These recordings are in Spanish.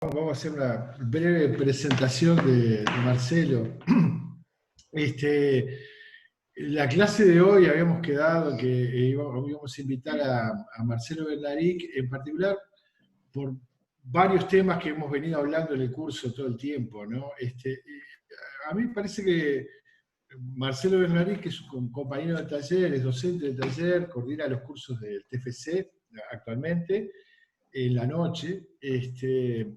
Vamos a hacer una breve presentación de Marcelo. La clase de hoy habíamos quedado que íbamos a invitar a Marcelo Bernaric, en particular por varios temas que hemos venido hablando en el curso todo el tiempo, ¿no? A mí me parece que Marcelo Bernaric, que es un compañero de taller, es docente del taller, coordina los cursos del TFC actualmente, en la noche. Eh,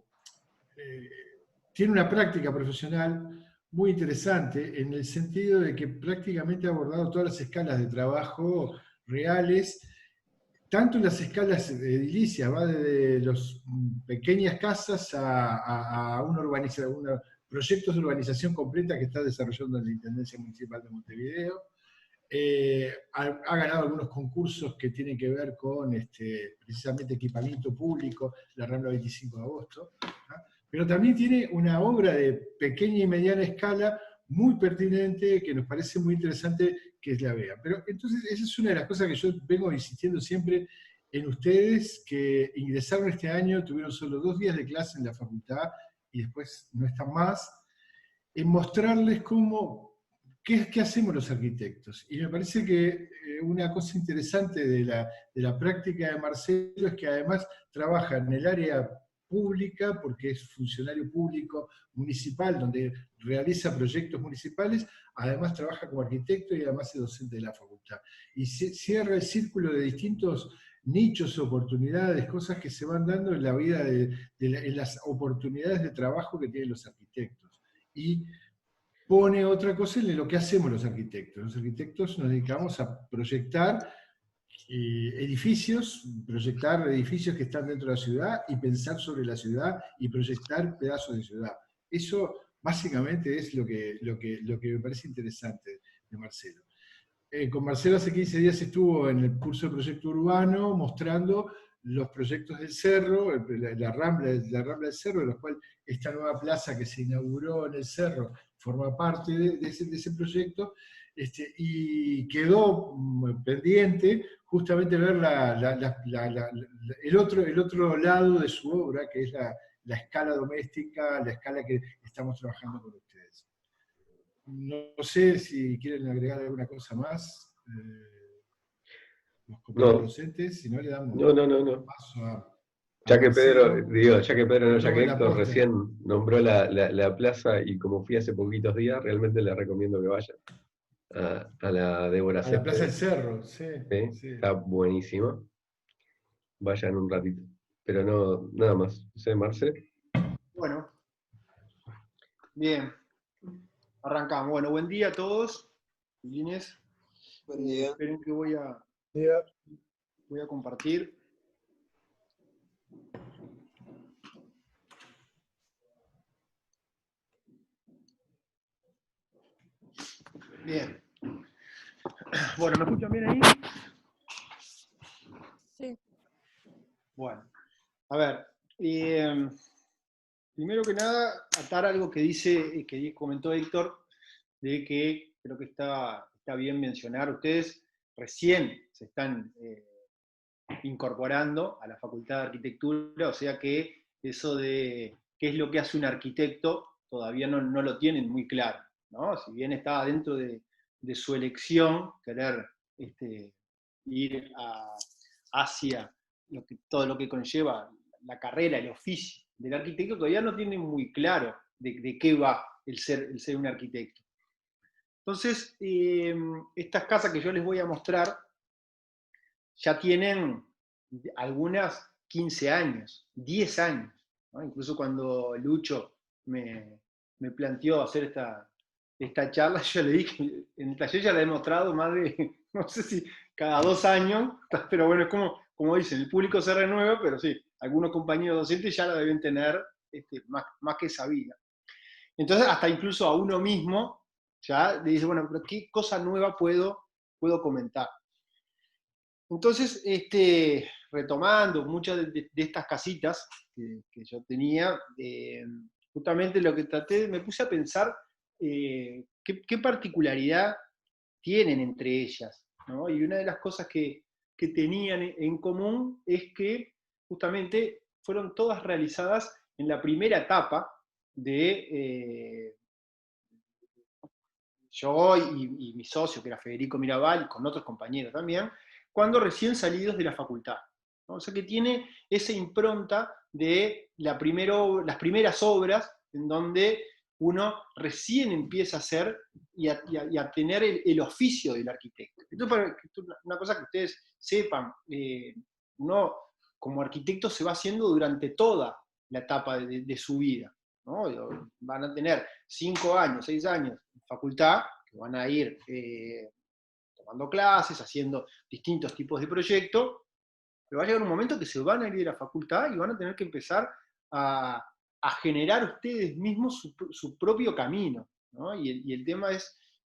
Tiene una práctica profesional muy interesante en el sentido de que prácticamente ha abordado todas las escalas de trabajo reales, tanto en las escalas edilicias, va desde las pequeñas casas a una proyectos de urbanización completa que está desarrollando la Intendencia Municipal de Montevideo. Ha ganado algunos concursos que tienen que ver con precisamente equipamiento público, la Rambla 25 de agosto, ¿no? Pero también tiene una obra de pequeña y mediana escala muy pertinente que nos parece muy interesante que la vean. Pero entonces esa es una de las cosas que yo vengo insistiendo siempre en ustedes, que ingresaron este año, tuvieron solo 2 días de clase en la facultad y después no están más, en mostrarles qué hacemos los arquitectos. Y me parece que una cosa interesante de la práctica de Marcelo es que además trabaja en el área pública, porque es funcionario público municipal, donde realiza proyectos municipales, además trabaja como arquitecto y además es docente de la facultad. Y cierra el círculo de distintos nichos, oportunidades, cosas que se van dando en la vida, en las oportunidades de trabajo que tienen los arquitectos. Y pone otra cosa en lo que hacemos los arquitectos. Los arquitectos nos dedicamos a proyectar proyectar edificios que están dentro de la ciudad y pensar sobre la ciudad y proyectar pedazos de ciudad. Eso básicamente es lo que me parece interesante de Marcelo. Con Marcelo hace 15 días estuvo en el curso de proyecto urbano mostrando los proyectos del Cerro, la Rambla del Cerro, de los cuales esta nueva plaza que se inauguró en el Cerro forma parte de ese proyecto, y quedó pendiente justamente ver el otro lado de su obra, que es la escala doméstica, la escala que estamos trabajando con ustedes. No sé si quieren agregar alguna cosa más, los compañeros No, docentes, si no le damos no. paso a Ya que Pedro, Marcelo, digo, ya que Pedro no, que ya que tome la Héctor posta. recién nombró la plaza y como fui hace poquitos días, realmente le recomiendo que vayan a la Débora A la Plaza del Céspedes, Cerro, sí, ¿sí? sí. Está buenísima. Vayan un ratito. Pero no, nada más. No sé, Marce. Bueno, bien, arrancamos. Bueno, buen día a todos. Inés, Buen día. esperen que voy a compartir. Bien. Bueno, ¿me escuchan bien ahí? Sí. Bueno, a ver, primero que nada, atar algo que comentó Héctor, de que creo que está bien mencionar. Ustedes recién se están incorporando a la Facultad de Arquitectura, o sea que eso de qué es lo que hace un arquitecto todavía no lo tienen muy claro, ¿no? Si bien está dentro de su elección querer ir hacia todo lo que conlleva la carrera, el oficio del arquitecto, todavía no tienen muy claro de qué va el ser un arquitecto. Entonces, estas casas que yo les voy a mostrar ya tienen algunas 15 años, 10 años, ¿no? Incluso cuando Lucho me planteó hacer esta charla, yo le dije, en el taller ya la he mostrado más de, no sé si cada 2 años, pero bueno, es como dicen, el público se renueva, pero sí, algunos compañeros docentes ya la deben tener más que sabida. Entonces, hasta incluso a uno mismo ya le dice, bueno, pero ¿qué cosa nueva puedo comentar? Entonces, retomando muchas de estas casitas que yo tenía, justamente lo que me puse a pensar qué particularidad tienen entre ellas, ¿no? Y una de las cosas que tenían en común es que justamente fueron todas realizadas en la primera etapa de yo y mi socio, que era Federico Mirabal, y con otros compañeros también, cuando recién salidos de la facultad, ¿no? O sea que tiene esa impronta de las primeras obras en donde uno recién empieza a hacer y a tener el oficio del arquitecto. Una cosa que ustedes sepan, uno como arquitecto se va haciendo durante toda la etapa de su vida, ¿no? Van a tener 5 años, 6 años en facultad, que van a ir tomando clases, haciendo distintos tipos de proyectos, pero va a llegar un momento que se van a ir de la facultad y van a tener que empezar a generar ustedes mismos su propio camino, ¿no? Y el tema de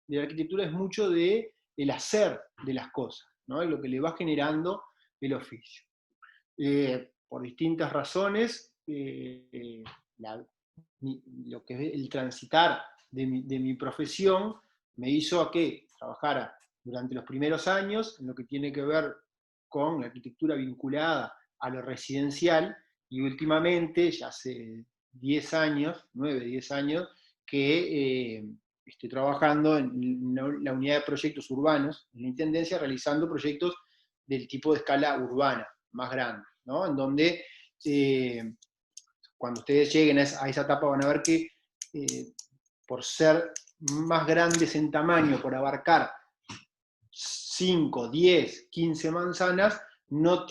la arquitectura es mucho de el hacer de las cosas, ¿no? Es lo que le va generando el oficio. Por distintas razones, lo que es el transitar de mi profesión me hizo a que trabajara durante los primeros años en lo que tiene que ver con la arquitectura vinculada a lo residencial, y últimamente, ya hace 10 años, 9, 10 años, que estoy trabajando en la unidad de proyectos urbanos, en la Intendencia, realizando proyectos del tipo de escala urbana, más grande, ¿no? En donde cuando ustedes lleguen a esa etapa van a ver que por ser más grandes en tamaño, por abarcar 5, 10, 15 manzanas, no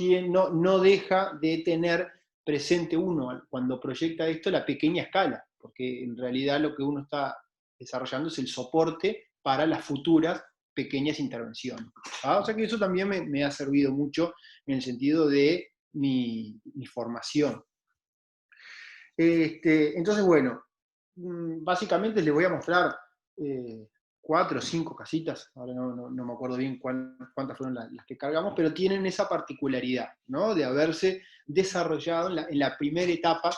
deja de tener presente uno, cuando proyecta esto, la pequeña escala, porque en realidad lo que uno está desarrollando es el soporte para las futuras pequeñas intervenciones. ¿Ah? O sea que eso también me ha servido mucho en el sentido de mi formación. Entonces, bueno, básicamente les voy a mostrar 4 o 5 casitas, ahora no me acuerdo bien cuántas fueron las que cargamos, pero tienen esa particularidad, ¿no? De haberse desarrollado en la primera etapa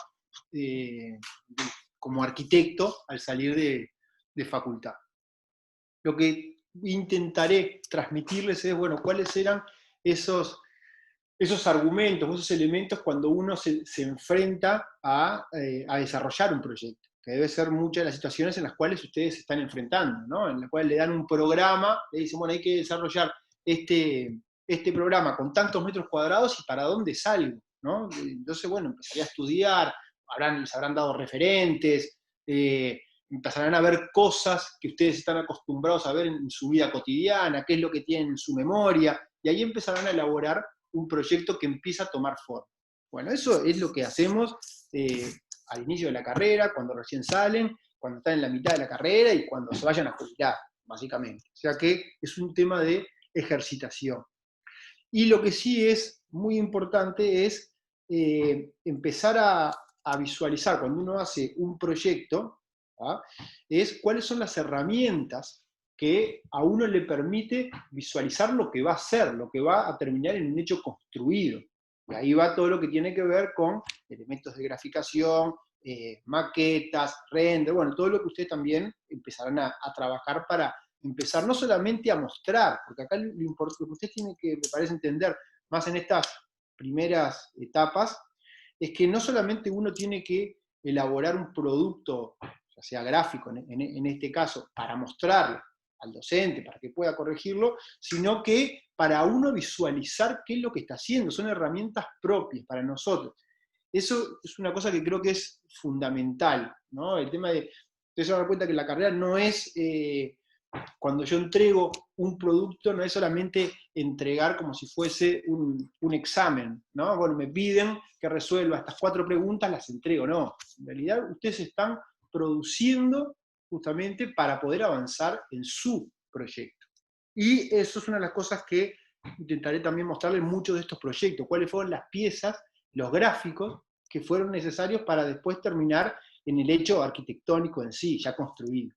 como arquitecto al salir de facultad. Lo que intentaré transmitirles es, bueno, cuáles eran esos argumentos, esos elementos cuando uno se enfrenta a desarrollar un proyecto, que debe ser muchas de las situaciones en las cuales ustedes se están enfrentando, ¿no? En las cuales le dan un programa, le dicen, bueno, hay que desarrollar este programa con tantos metros cuadrados y para dónde salgo, ¿no? Entonces, bueno, empezaría a estudiar, les habrán dado referentes, empezarán a ver cosas que ustedes están acostumbrados a ver en su vida cotidiana, qué es lo que tienen en su memoria, y ahí empezarán a elaborar un proyecto que empieza a tomar forma. Bueno, eso es lo que hacemos al inicio de la carrera, cuando recién salen, cuando están en la mitad de la carrera y cuando se vayan a jubilar, básicamente. O sea que es un tema de ejercitación. Y lo que sí es muy importante es empezar a visualizar, cuando uno hace un proyecto, ¿ah? Es cuáles son las herramientas que a uno le permite visualizar lo que va a ser, lo que va a terminar en un hecho construido. Y ahí va todo lo que tiene que ver con elementos de graficación, maquetas, render, bueno, todo lo que ustedes también empezarán a trabajar para empezar no solamente a mostrar, porque acá lo que ustedes tienen que, me parece, entender más en estas primeras etapas, es que no solamente uno tiene que elaborar un producto, ya sea gráfico en este caso, para mostrarlo al docente, para que pueda corregirlo, sino que para uno visualizar qué es lo que está haciendo, son herramientas propias para nosotros. Eso es una cosa que creo que es fundamental, ¿no? El tema de, ustedes se dan cuenta que la carrera no es, cuando yo entrego un producto, no es solamente entregar como si fuese un examen, ¿no? Bueno, me piden que resuelva estas 4 preguntas, las entrego, no. En realidad ustedes están produciendo justamente para poder avanzar en su proyecto. Y eso es una de las cosas que intentaré también mostrarles en muchos de estos proyectos, cuáles fueron las piezas, los gráficos que fueron necesarios para después terminar en el hecho arquitectónico en sí, ya construido.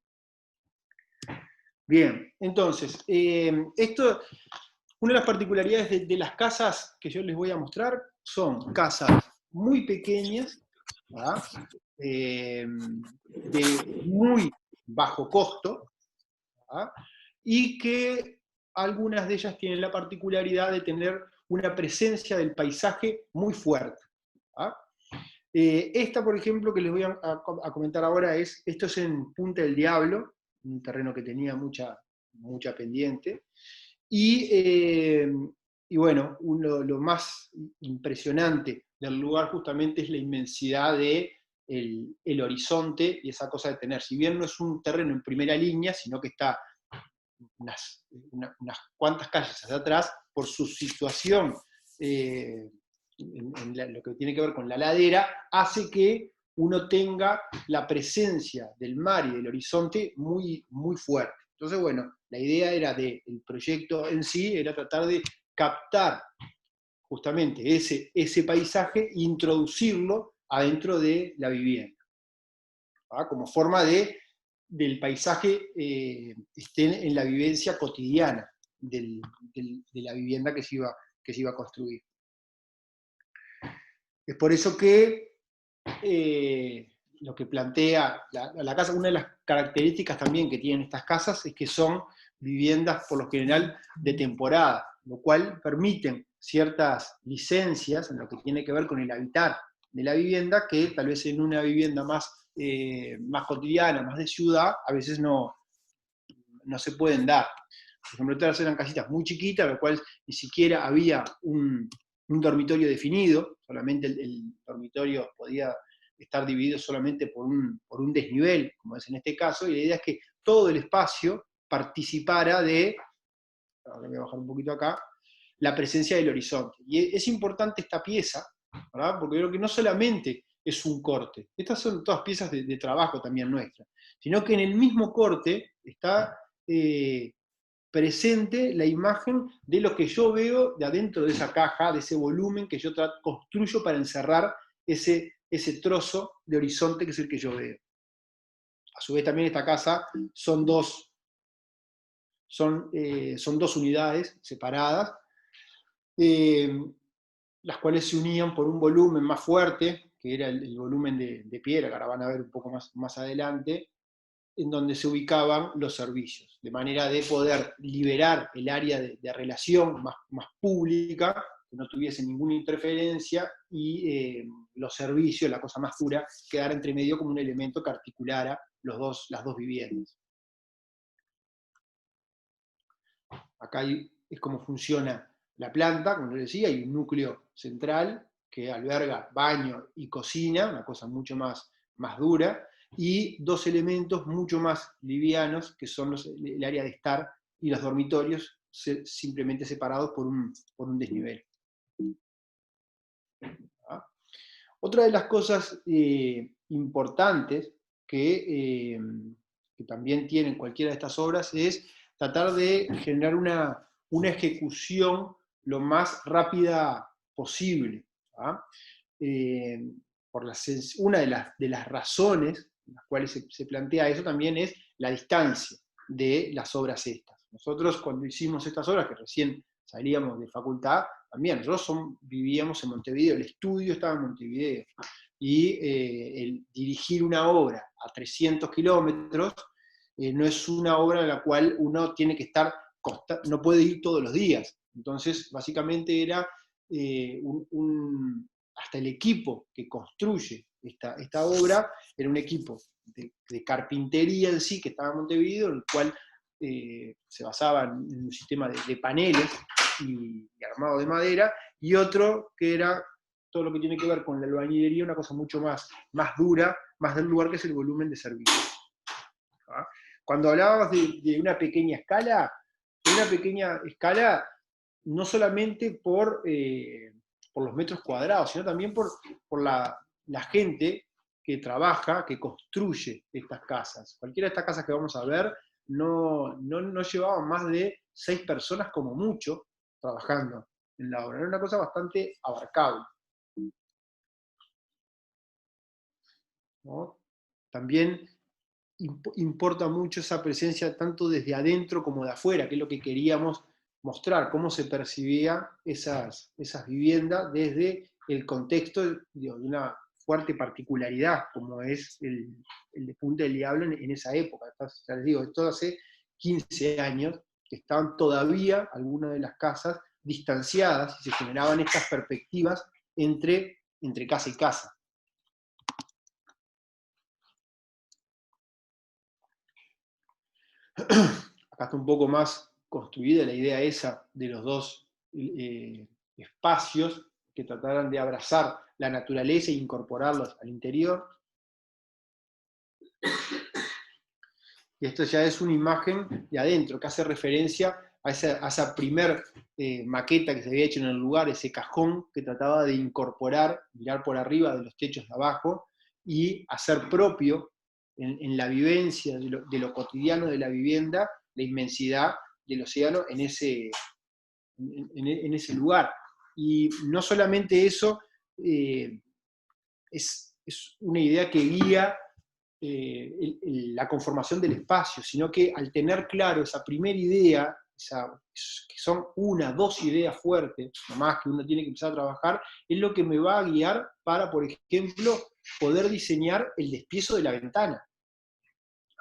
Bien, entonces, una de las particularidades de las casas que yo les voy a mostrar son casas muy pequeñas, de muy bajo costo, y que algunas de ellas tienen la particularidad de tener una presencia del paisaje muy fuerte. Esta, por ejemplo, que les voy a comentar ahora, esto es en Punta del Diablo, un terreno que tenía mucha pendiente, y bueno, lo más impresionante del lugar justamente es la inmensidad de el horizonte y esa cosa de tener, si bien no es un terreno en primera línea, sino que está unas cuantas calles hacia atrás, por su situación lo que tiene que ver con la ladera, hace que uno tenga la presencia del mar y del horizonte muy, muy fuerte. Entonces, bueno, la idea del proyecto en sí era tratar de captar justamente ese paisaje e introducirlo adentro de la vivienda, ¿ah? Como forma del paisaje esté en la vivencia cotidiana de la vivienda que se iba a construir. Es por eso que lo que plantea la casa, una de las características también que tienen estas casas es que son viviendas por lo general de temporada, lo cual permiten ciertas licencias en lo que tiene que ver con el habitar de la vivienda, que tal vez en una vivienda más cotidiana, más de ciudad, a veces no se pueden dar. Por ejemplo, todas eran casitas muy chiquitas, lo cual ni siquiera había un dormitorio definido, solamente el dormitorio podía estar dividido solamente por un desnivel, como es en este caso, y la idea es que todo el espacio participara ahora voy a bajar un poquito acá, la presencia del horizonte. Y es importante esta pieza, ¿verdad? Porque creo que no solamente es un corte, estas son todas piezas de trabajo también nuestras, sino que en el mismo corte está presente la imagen de lo que yo veo de adentro de esa caja, de ese volumen que yo construyo para encerrar ese trozo de horizonte que es el que yo veo. A su vez también esta casa son dos unidades separadas, las cuales se unían por un volumen más fuerte, que era el volumen de piedra, que ahora van a ver un poco más adelante, en donde se ubicaban los servicios, de manera de poder liberar el área de relación más pública, que no tuviese ninguna interferencia, y los servicios, la cosa más dura, quedar entre medio como un elemento que articulara las dos viviendas. Acá es como funciona la planta, como les decía, hay un núcleo central que alberga baño y cocina, una cosa mucho más dura, y dos elementos mucho más livianos, que son el área de estar y los dormitorios, simplemente separados por un desnivel. ¿Ah? Otra de las cosas importantes que también tienen cualquiera de estas obras es tratar de generar una ejecución lo más rápida posible. ¿Ah? Una de las razones en las cuales se plantea eso también es la distancia de las obras estas. Nosotros cuando hicimos estas obras, que recién salíamos de facultad, también nosotros vivíamos en Montevideo, el estudio estaba en Montevideo, y el dirigir una obra a 300 kilómetros no es una obra en la cual uno tiene que estar, no puede ir todos los días. Entonces, básicamente era hasta el equipo que construye esta obra, era un equipo de carpintería en sí, que estaba en Montevideo, el cual se basaba en un sistema de paneles y armado de madera, y otro que era todo lo que tiene que ver con la albañilería, una cosa mucho más dura, más del lugar, que es el volumen de servicio. ¿Ah? Cuando hablábamos de una pequeña escala, no solamente por los metros cuadrados, sino también por la gente que trabaja, que construye estas casas. Cualquiera de estas casas que vamos a ver no llevaban más de 6 personas como mucho trabajando en la obra. Era una cosa bastante abarcable, ¿no? También importa mucho esa presencia tanto desde adentro como de afuera, que es lo que queríamos mostrar, cómo se percibía esas viviendas desde el contexto de una fuerte particularidad, como es el de Punta del Diablo en esa época. Ya les digo, esto hace 15 años, que estaban todavía algunas de las casas distanciadas y se generaban estas perspectivas entre casa y casa. Acá está un poco más construida la idea esa de los dos espacios que trataran de abrazar la naturaleza e incorporarlos al interior. Y esto ya es una imagen de adentro, que hace referencia a esa primer maqueta que se había hecho en el lugar, ese cajón que trataba de incorporar, mirar por arriba de los techos de abajo, y hacer propio en la vivencia de lo cotidiano de la vivienda, la inmensidad del océano en ese lugar. Y no solamente eso, es una idea que guía la conformación del espacio, sino que al tener claro esa primera idea, que son dos ideas fuertes, nomás que uno tiene que empezar a trabajar, es lo que me va a guiar para, por ejemplo, poder diseñar el despiezo de la ventana.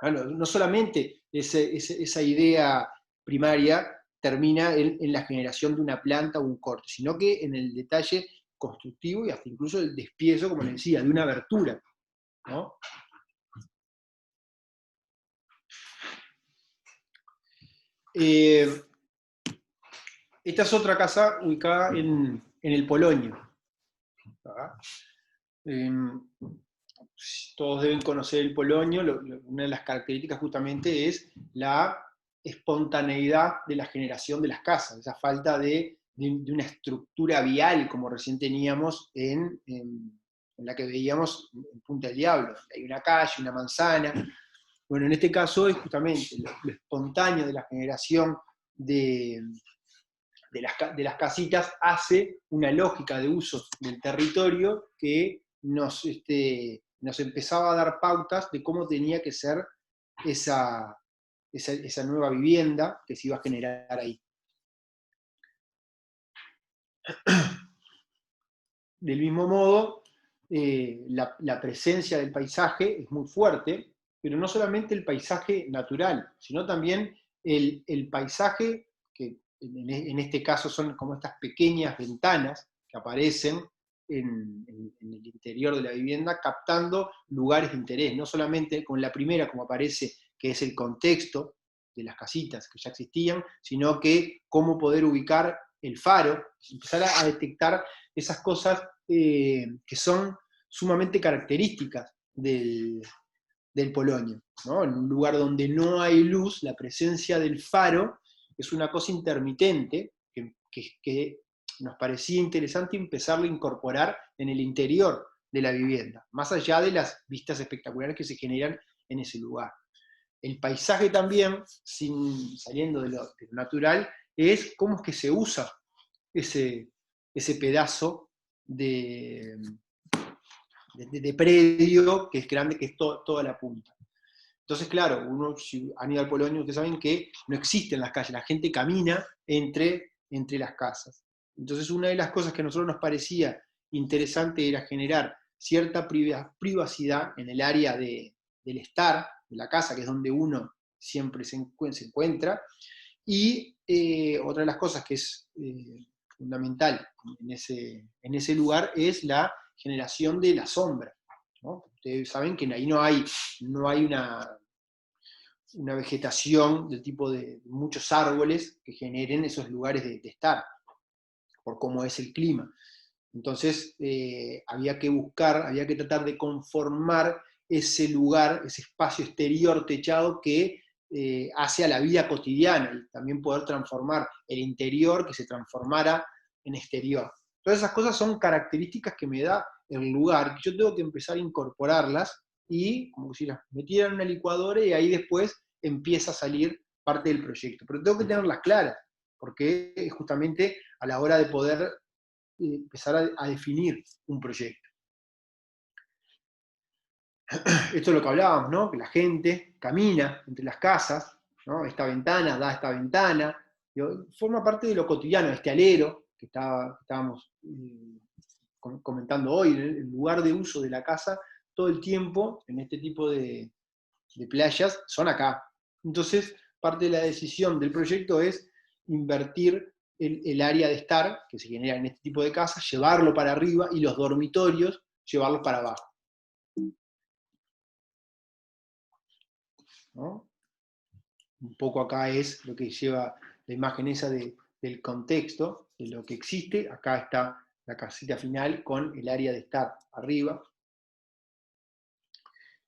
No solamente esa idea primaria termina en la generación de una planta o un corte, sino que en el detalle constructivo y hasta incluso el despiezo, como les decía, de una abertura, ¿no? Esta es otra casa ubicada en el Polonio. Todos deben conocer el Polonio. Una de las características justamente es la espontaneidad de la generación de las casas, esa falta de una estructura vial como recién teníamos en la que veíamos en Punta del Diablo. Hay una calle, una manzana. Bueno, en este caso es justamente lo espontáneo de la generación de las casitas hace una lógica de uso del territorio que nos empezaba a dar pautas de cómo tenía que ser esa nueva vivienda que se iba a generar ahí. Del mismo modo, la presencia del paisaje es muy fuerte, pero no solamente el paisaje natural, sino también el paisaje, que en este caso son como estas pequeñas ventanas que aparecen en el interior de la vivienda, captando lugares de interés, no solamente con la primera, como aparece, que es el contexto de las casitas que ya existían, sino que cómo poder ubicar el faro, empezar a detectar esas cosas que son sumamente características del Polonio, ¿no? En un lugar donde no hay luz, la presencia del faro es una cosa intermitente que nos parecía interesante empezarlo a incorporar en el interior de la vivienda, más allá de las vistas espectaculares que se generan en ese lugar. El paisaje también, saliendo de lo natural, es cómo es que se usa ese pedazo de predio que es grande, que es toda la punta. Entonces, claro, si han ido al Polonio, ustedes saben que no existen las calles, la gente camina entre las casas. Entonces, una de las cosas que a nosotros nos parecía interesante era generar cierta privacidad en el área del estar, de la casa, que es donde uno siempre se encuentra, y otra de las cosas que es fundamental en ese lugar es la generación de la sombra, ¿no? Ustedes saben que ahí no hay una vegetación del tipo de muchos árboles que generen esos lugares de estar, por cómo es el clima. Entonces había que tratar de conformar ese lugar, ese espacio exterior techado que hace a la vida cotidiana, y también poder transformar el interior que se transformara en exterior. Todas esas cosas son características que me da el lugar, que yo tengo que empezar a incorporarlas y, como si las metiera en una licuadora, y ahí después empieza a salir parte del proyecto. Pero tengo que tenerlas claras, porque es justamente a la hora de poder empezar a definir un proyecto. Esto es lo que hablábamos, ¿no? Que la gente camina entre las casas, ¿no? Esta ventana da a esta ventana, forma parte de lo cotidiano, este alero que estábamos comentando hoy, el lugar de uso de la casa todo el tiempo en este tipo de playas son acá. Entonces, parte de la decisión del proyecto es invertir el área de estar que se genera en este tipo de casas, llevarlo para arriba, y los dormitorios llevarlos para abajo, ¿no? un poco acá es lo que lleva la imagen esa del contexto, de lo que existe. Acá está la casita final con el área de estar arriba.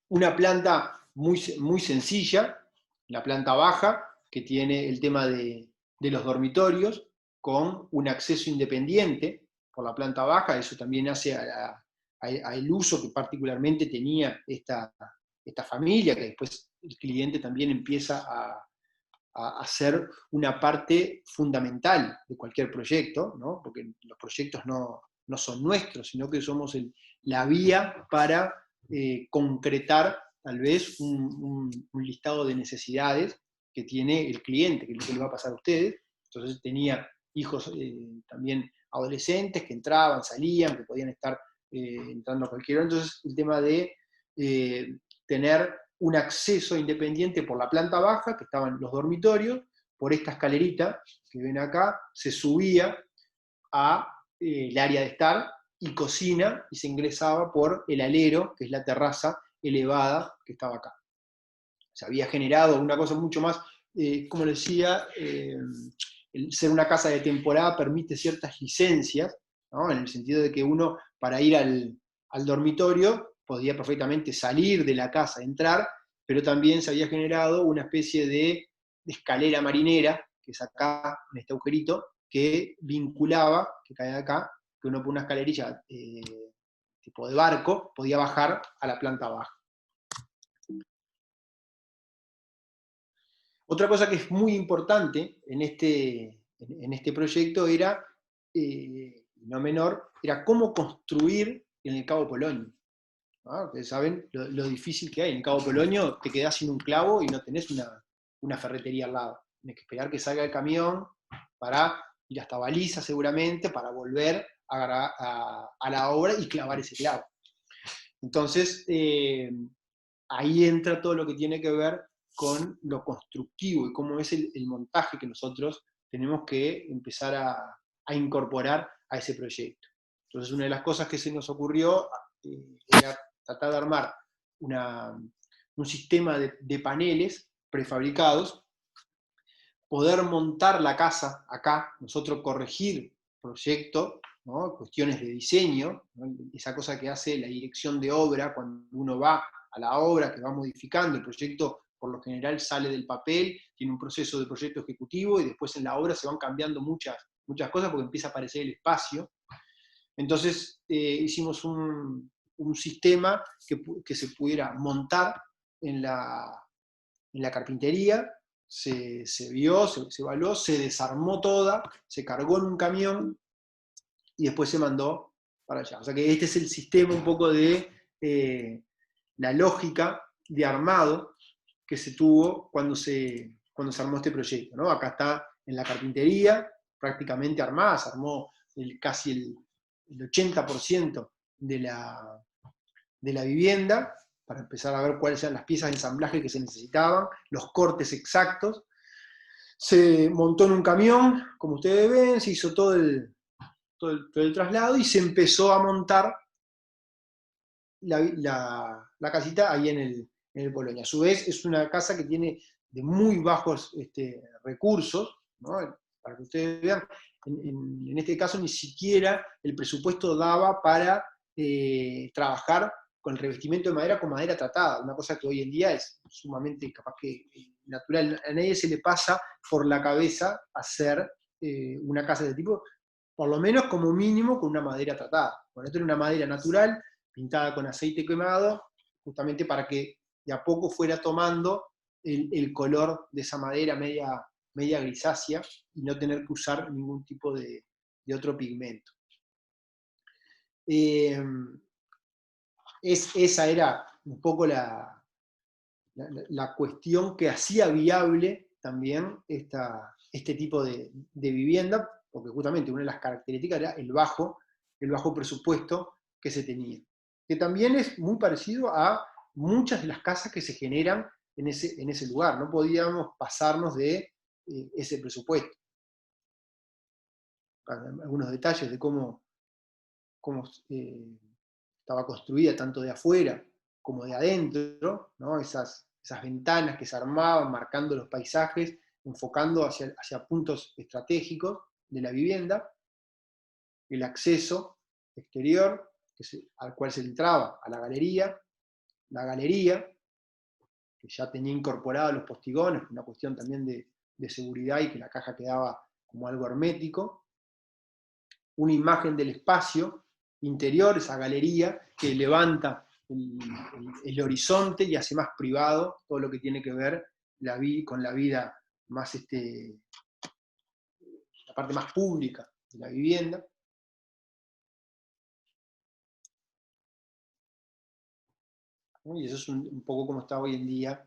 Una planta muy, muy sencilla, la planta baja, que tiene el tema de los dormitorios, con un acceso independiente por la planta baja. Eso también hace al uso que particularmente tenía esta familia, que después el cliente también empieza a ser una parte fundamental de cualquier proyecto, ¿no? Porque los proyectos no son nuestros, sino que somos la vía para concretar tal vez un listado de necesidades que tiene el cliente, que es lo que le va a pasar a ustedes. Entonces tenía hijos también adolescentes que entraban, salían, que podían estar entrando a cualquier hora. Entonces el tema de tener un acceso independiente por la planta baja, que estaban los dormitorios, por esta escalerita que ven acá, se subía a el área de estar y cocina, y se ingresaba por el alero, que es la terraza elevada que estaba acá. Se había generado una cosa mucho más, como les decía, el ser una casa de temporada permite ciertas licencias, ¿no? En el sentido de que uno, para ir al dormitorio, podía perfectamente salir de la casa, entrar, pero también se había generado una especie de escalera marinera, que es acá, en este agujerito, que vinculaba, que cae acá, que uno por una escalerilla tipo de barco podía bajar a la planta baja. Otra cosa que es muy importante en este proyecto era, no menor, era cómo construir en el Cabo Polonio. ¿No? Ustedes saben lo difícil que hay. En el Cabo Polonio te quedás sin un clavo y no tenés una ferretería al lado. Tienes que esperar que salga el camión para ir hasta Baliza seguramente, para volver a la obra y clavar ese clavo. Entonces, ahí entra todo lo que tiene que ver con lo constructivo y cómo es el montaje que nosotros tenemos que empezar a incorporar a ese proyecto. Entonces, una de las cosas que se nos ocurrió era tratar de armar un sistema de paneles prefabricados, poder montar la casa acá, nosotros corregir proyecto, ¿no? Cuestiones de diseño, ¿no? Esa cosa que hace la dirección de obra cuando uno va a la obra, que va modificando, el proyecto por lo general sale del papel, tiene un proceso de proyecto ejecutivo y después en la obra se van cambiando muchas cosas porque empieza a aparecer el espacio. Entonces hicimos un sistema que se pudiera montar en la carpintería, se vio, se evaluó, se desarmó toda, se cargó en un camión y después se mandó para allá. O sea que este es el sistema un poco de la lógica de armado que se tuvo cuando se armó este proyecto, ¿no? Acá está en la carpintería, prácticamente armada, se armó casi el 80% de la vivienda, para empezar a ver cuáles eran las piezas de ensamblaje que se necesitaban, los cortes exactos. Se montó en un camión, como ustedes ven, se hizo todo el traslado y se empezó a montar la casita ahí en el Polonia. A su vez, es una casa que tiene de muy bajos recursos, ¿no? Para que ustedes vean, en este caso ni siquiera el presupuesto daba para trabajar con el revestimiento de madera con madera tratada, una cosa que hoy en día es sumamente capaz que natural. A nadie se le pasa por la cabeza hacer una casa de este tipo, por lo menos como mínimo con una madera tratada. Bueno, esto era una madera natural, pintada con aceite quemado, justamente para que de a poco fuera tomando el color de esa madera media grisácea y no tener que usar ningún tipo de otro pigmento. Esa era un poco la cuestión que hacía viable también este tipo de vivienda, porque justamente una de las características era el bajo presupuesto que se tenía, que también es muy parecido a muchas de las casas que se generan en ese lugar. No podíamos pasarnos de ese presupuesto. Algunos detalles de cómo estaba construida tanto de afuera como de adentro, ¿no? Esas esas ventanas que se armaban, marcando los paisajes, enfocando hacia puntos estratégicos de la vivienda, el acceso exterior, al cual se entraba a la galería, que ya tenía incorporados los postigones, una cuestión también de seguridad y que la caja quedaba como algo hermético, una imagen del espacio interior, esa galería que levanta el horizonte y hace más privado todo lo que tiene que ver con la vida más, la parte más pública de la vivienda. Y eso es un poco como está hoy en día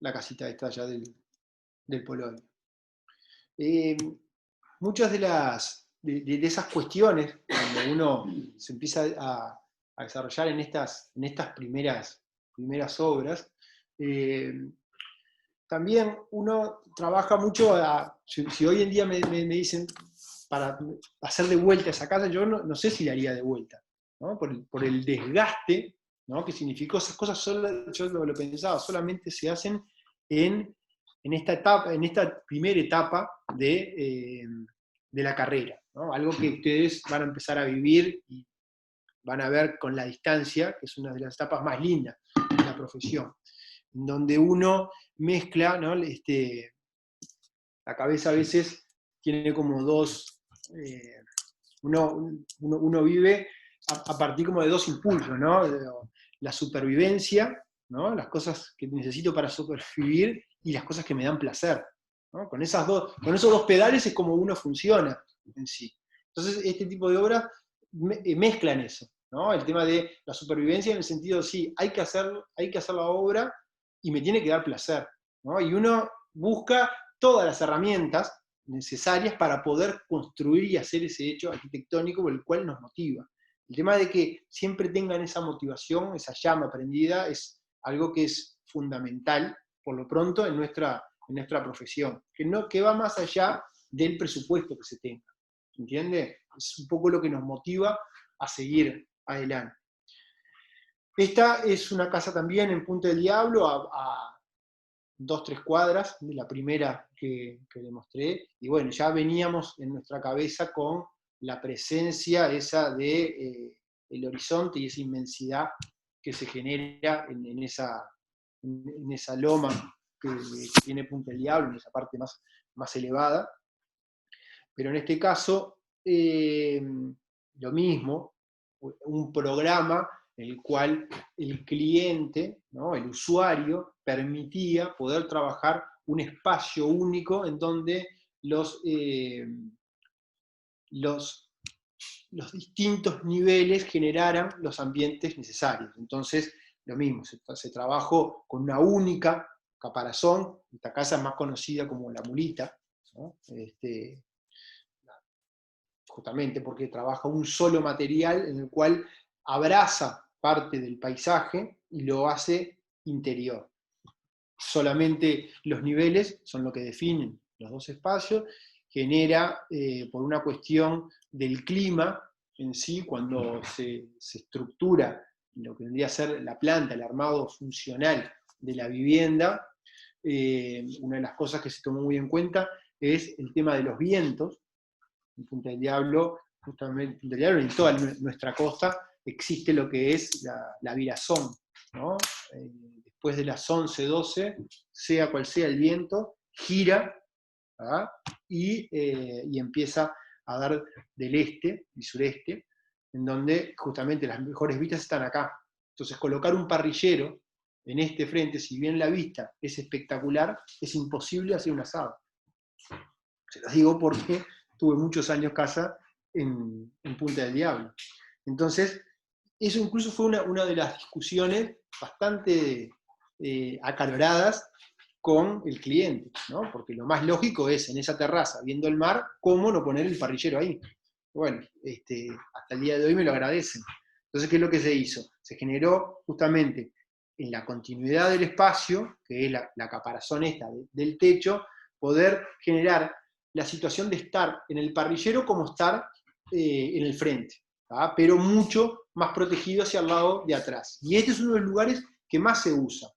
la casita esta allá del Polonio. Muchas de esas cuestiones, cuando uno se empieza a desarrollar en estas primeras obras, también uno trabaja mucho, si hoy en día me dicen para hacer de vuelta esa casa, yo no sé si la haría de vuelta, ¿no? Por el desgaste, ¿no? Que significó esas cosas, yo lo pensaba, solamente se hacen en esta primera etapa de la carrera, ¿no? Algo que ustedes van a empezar a vivir y van a ver con la distancia, que es una de las etapas más lindas de la profesión, en donde uno mezcla, ¿no? La cabeza a veces tiene como dos, uno vive a partir como de dos impulsos, ¿no? La supervivencia, ¿no? Las cosas que necesito para sobrevivir y las cosas que me dan placer, ¿no? Con esos dos pedales es como uno funciona en sí. Entonces este tipo de obras mezclan eso, ¿no? El tema de la supervivencia en el sentido, sí, hay que hacer la obra y me tiene que dar placer, ¿no? Y uno busca todas las herramientas necesarias para poder construir y hacer ese hecho arquitectónico por el cual nos motiva. El tema de que siempre tengan esa motivación, esa llama prendida, es algo que es fundamental, por lo pronto, en nuestra profesión, que va más allá del presupuesto que se tenga. ¿Entiende? Es un poco lo que nos motiva a seguir adelante. Esta es una casa también en Punta del Diablo, a 2-3 cuadras de la primera que le mostré, y bueno, ya veníamos en nuestra cabeza con la presencia esa de el horizonte y esa inmensidad que se genera en esa loma que tiene Punta del Diablo, en esa parte más elevada. Pero en este caso, lo mismo, un programa en el cual el cliente, ¿no? El usuario, permitía poder trabajar un espacio único en donde los distintos niveles generaran los ambientes necesarios. Entonces, lo mismo, se trabajó con una única caparazón, esta casa es más conocida como La Mulita, ¿no? Justamente porque trabaja un solo material en el cual abraza parte del paisaje y lo hace interior. Solamente los niveles son lo que definen los dos espacios, genera, por una cuestión del clima en sí, cuando se estructura lo que vendría a ser la planta, el armado funcional de la vivienda, una de las cosas que se tomó muy en cuenta es el tema de los vientos. En Punta del Diablo, justamente en Punta del Diablo, en toda nuestra costa, existe lo que es la virazón, ¿no? Después de las 11, 12, sea cual sea el viento, gira, ¿verdad? Y empieza a dar del este y sureste, en donde justamente las mejores vistas están acá. Entonces colocar un parrillero en este frente, si bien la vista es espectacular, es imposible hacer un asado. Se los digo porque tuve muchos años casa en Punta del Diablo. Entonces, eso incluso fue una de las discusiones bastante acaloradas con el cliente, ¿no? Porque lo más lógico es, en esa terraza, viendo el mar, ¿cómo no poner el parrillero ahí? Bueno, hasta el día de hoy me lo agradecen. Entonces, ¿qué es lo que se hizo? Se generó justamente en la continuidad del espacio, que es la caparazón esta del techo, poder generar la situación de estar en el parrillero como estar en el frente, ¿tá? Pero mucho más protegido hacia el lado de atrás. Y este es uno de los lugares que más se usa,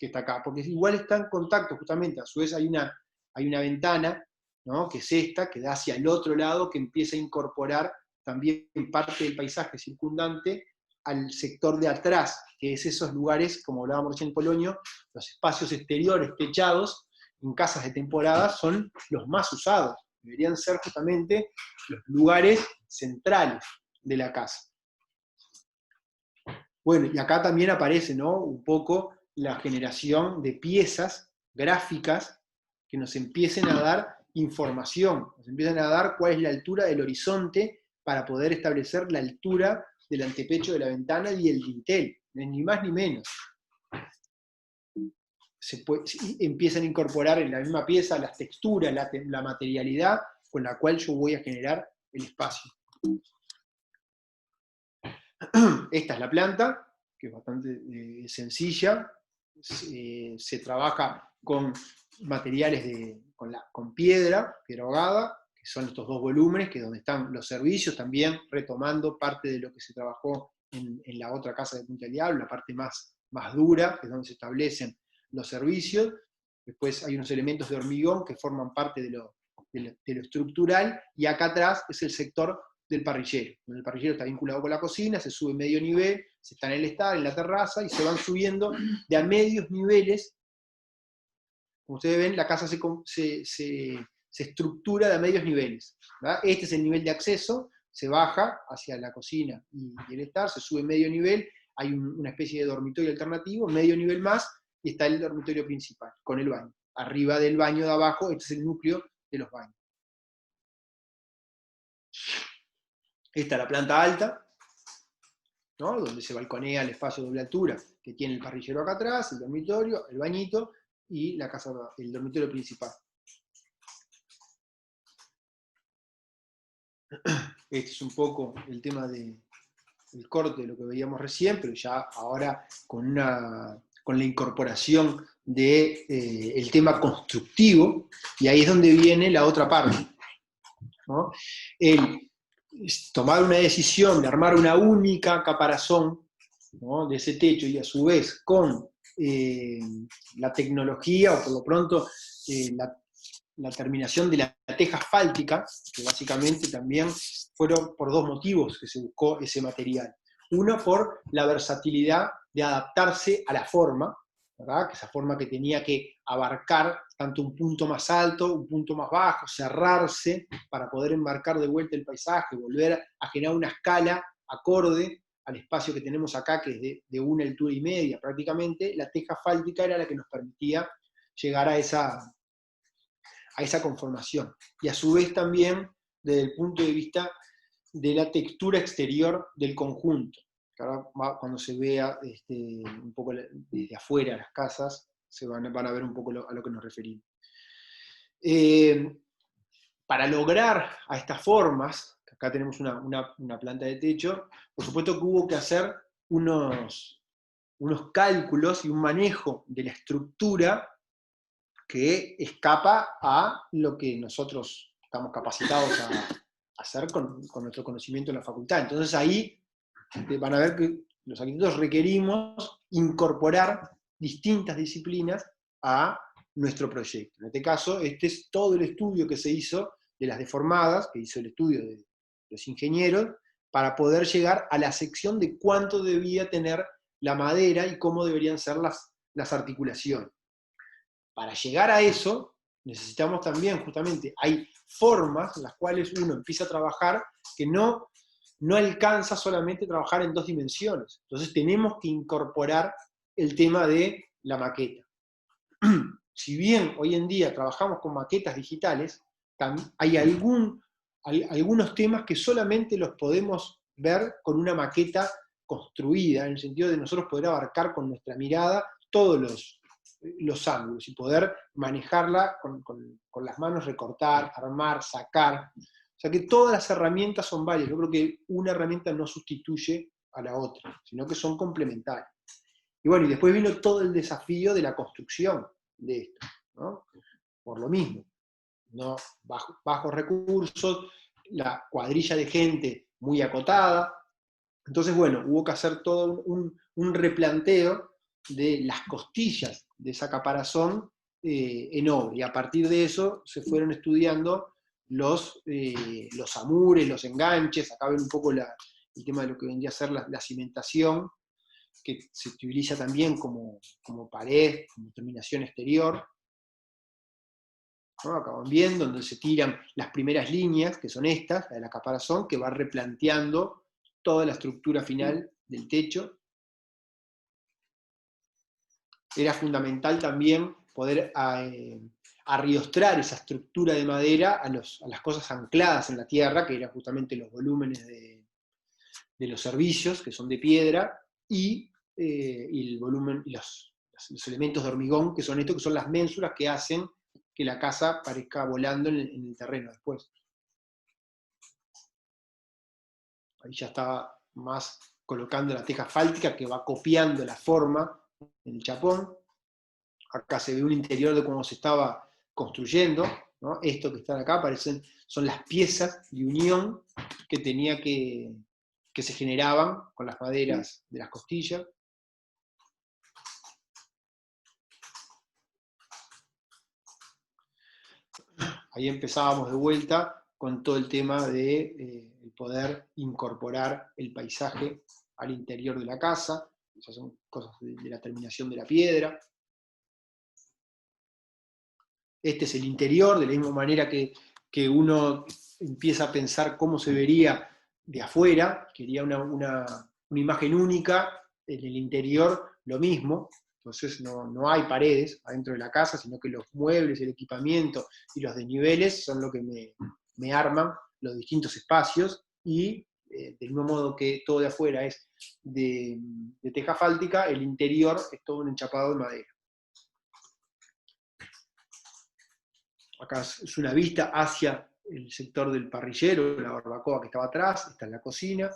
que está acá, porque igual está en contacto justamente, a su vez hay una ventana, ¿no? Que es esta, que da hacia el otro lado, que empieza a incorporar también parte del paisaje circundante al sector de atrás, que es esos lugares, como hablábamos recién en Polonio, los espacios exteriores techados en casas de temporada son los más usados, deberían ser justamente los lugares centrales de la casa. Bueno, y acá también aparece, ¿no? Un poco la generación de piezas gráficas que nos empiecen a dar información, nos empiezan a dar cuál es la altura del horizonte para poder establecer la altura del antepecho de la ventana y el dintel, ni más ni menos. Empiezan a incorporar en la misma pieza las texturas, la materialidad con la cual yo voy a generar el espacio. Esta es la planta, que es bastante sencilla. Se trabaja con materiales con piedra ahogada, que son estos dos volúmenes, que es donde están los servicios, también retomando parte de lo que se trabajó en la otra casa de Punta del Diablo, la parte más dura, que es donde se establecen los servicios. Después hay unos elementos de hormigón que forman parte de lo estructural, y acá atrás es el sector del parrillero, donde el parrillero está vinculado con la cocina, se sube medio nivel, se está en el estar, en la terraza, y se van subiendo de a medios niveles. Como ustedes ven, la casa se estructura de a medios niveles, ¿verdad? Este es el nivel de acceso, se baja hacia la cocina y el estar, se sube medio nivel, hay una especie de dormitorio alternativo, medio nivel más, y está el dormitorio principal, con el baño. Arriba del baño de abajo, este es el núcleo de los baños. Esta es la planta alta, ¿no? Donde se balconea el espacio de doble altura, que tiene el parrillero acá atrás, el dormitorio, el bañito y la casa, el dormitorio principal. Este es un poco el tema del corte de lo que veíamos recién, pero ya ahora con la incorporación del tema constructivo, y ahí es donde viene la otra parte, ¿no? El tomar una decisión de armar una única caparazón, ¿no? De ese techo, y a su vez con la tecnología, o por lo pronto la terminación de la teja asfáltica, que básicamente también fueron por dos motivos que se buscó ese material. Uno, por la versatilidad de adaptarse a la forma, ¿verdad? Que esa forma que tenía que abarcar tanto un punto más alto, un punto más bajo, cerrarse para poder enmarcar de vuelta el paisaje, volver a generar una escala acorde al espacio que tenemos acá, que es de una altura y media prácticamente. La teja asfáltica era la que nos permitía llegar a esa conformación. Y a su vez también desde el punto de vista de la textura exterior del conjunto. Ahora, cuando se vea un poco desde afuera las casas, se van a ver un poco a lo que nos referimos. Para lograr a estas formas, acá tenemos una planta de techo, por supuesto que hubo que hacer unos cálculos y un manejo de la estructura que escapa a lo que nosotros estamos capacitados a hacer con nuestro conocimiento en la facultad. Entonces ahí van a ver que los arquitectos requerimos incorporar distintas disciplinas a nuestro proyecto. En este caso, este es todo el estudio que se hizo de las deformadas, que hizo el estudio de los ingenieros, para poder llegar a la sección de cuánto debía tener la madera y cómo deberían ser las articulaciones. Para llegar a eso, necesitamos también, justamente, hay formas en las cuales uno empieza a trabajar que no alcanza solamente trabajar en dos dimensiones. Entonces tenemos que incorporar el tema de la maqueta. Si bien hoy en día trabajamos con maquetas digitales, hay algunos temas que solamente los podemos ver con una maqueta construida, en el sentido de nosotros poder abarcar con nuestra mirada todos los ángulos y poder manejarla con las manos, recortar, armar, sacar. O sea que todas las herramientas son válidas. Yo creo que una herramienta no sustituye a la otra, sino que son complementarias. Y bueno, y después vino todo el desafío de la construcción de esto, ¿no? Por lo mismo, ¿no? Bajos recursos, la cuadrilla de gente muy acotada. Entonces, bueno, hubo que hacer todo un replanteo de las costillas de esa caparazón en obra, y a partir de eso se fueron estudiando los amures, los enganches. Acá ven un poco el tema de lo que vendría a ser la cimentación, que se utiliza también como pared, como terminación exterior. ¿No? Acá van viendo donde se tiran las primeras líneas, que son estas, la de la caparazón, que va replanteando toda la estructura final del techo. Era fundamental también poder arriostrar esa estructura de madera a las cosas ancladas en la tierra, que eran justamente los volúmenes de los servicios, que son de piedra, y el volumen, los elementos de hormigón, que son estos, que son las ménsulas que hacen que la casa parezca volando en el terreno después. Ahí ya estaba más colocando la teja asfáltica, que va copiando la forma en el chapón. Acá se ve un interior de cómo se estaba construyendo, ¿no? Esto que están acá son las piezas de unión que se generaban con las maderas de las costillas. Ahí empezábamos de vuelta con todo el tema de el poder incorporar el paisaje al interior de la casa. Esas son cosas de la terminación de la piedra. Este es el interior, de la misma manera que uno empieza a pensar cómo se vería de afuera, quería una imagen única, en el interior lo mismo. Entonces no hay paredes adentro de la casa, sino que los muebles, el equipamiento y los desniveles son lo que me arman los distintos espacios, y del mismo modo que todo de afuera es de teja asfáltica, el interior es todo un enchapado de madera. Acá es una vista hacia el sector del parrillero, la barbacoa que estaba atrás, está en la cocina.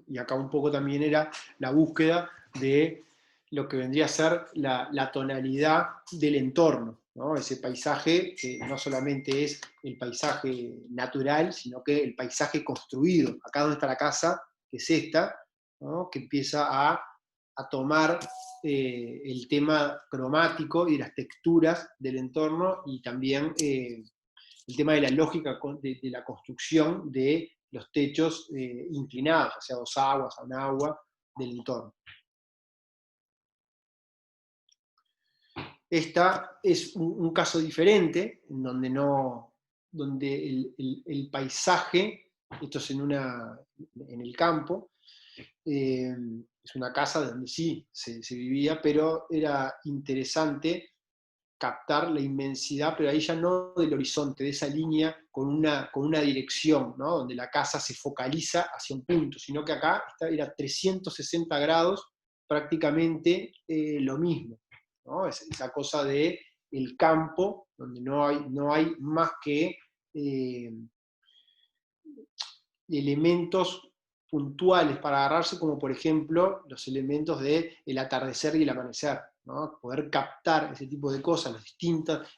Y acá un poco también era la búsqueda de lo que vendría a ser la tonalidad del entorno, ¿no? Ese paisaje que no solamente es el paisaje natural, sino que el paisaje construido. Acá donde está la casa, que es esta, ¿no? Que empieza a tomar el tema cromático y las texturas del entorno, y también el tema de la lógica de la construcción de los techos inclinados, hacia dos aguas, a un agua del entorno. Esta es un caso diferente, en donde el paisaje, esto es en el campo, es una casa donde sí se vivía, pero era interesante captar la inmensidad, pero ahí ya no del horizonte, de esa línea con una dirección, ¿no? Donde la casa se focaliza hacia un punto, sino que acá era 360 grados, prácticamente lo mismo, ¿no? Esa cosa de el campo, donde no hay más que elementos puntuales para agarrarse, como por ejemplo los elementos del atardecer y el amanecer, ¿no? Poder captar ese tipo de cosas, el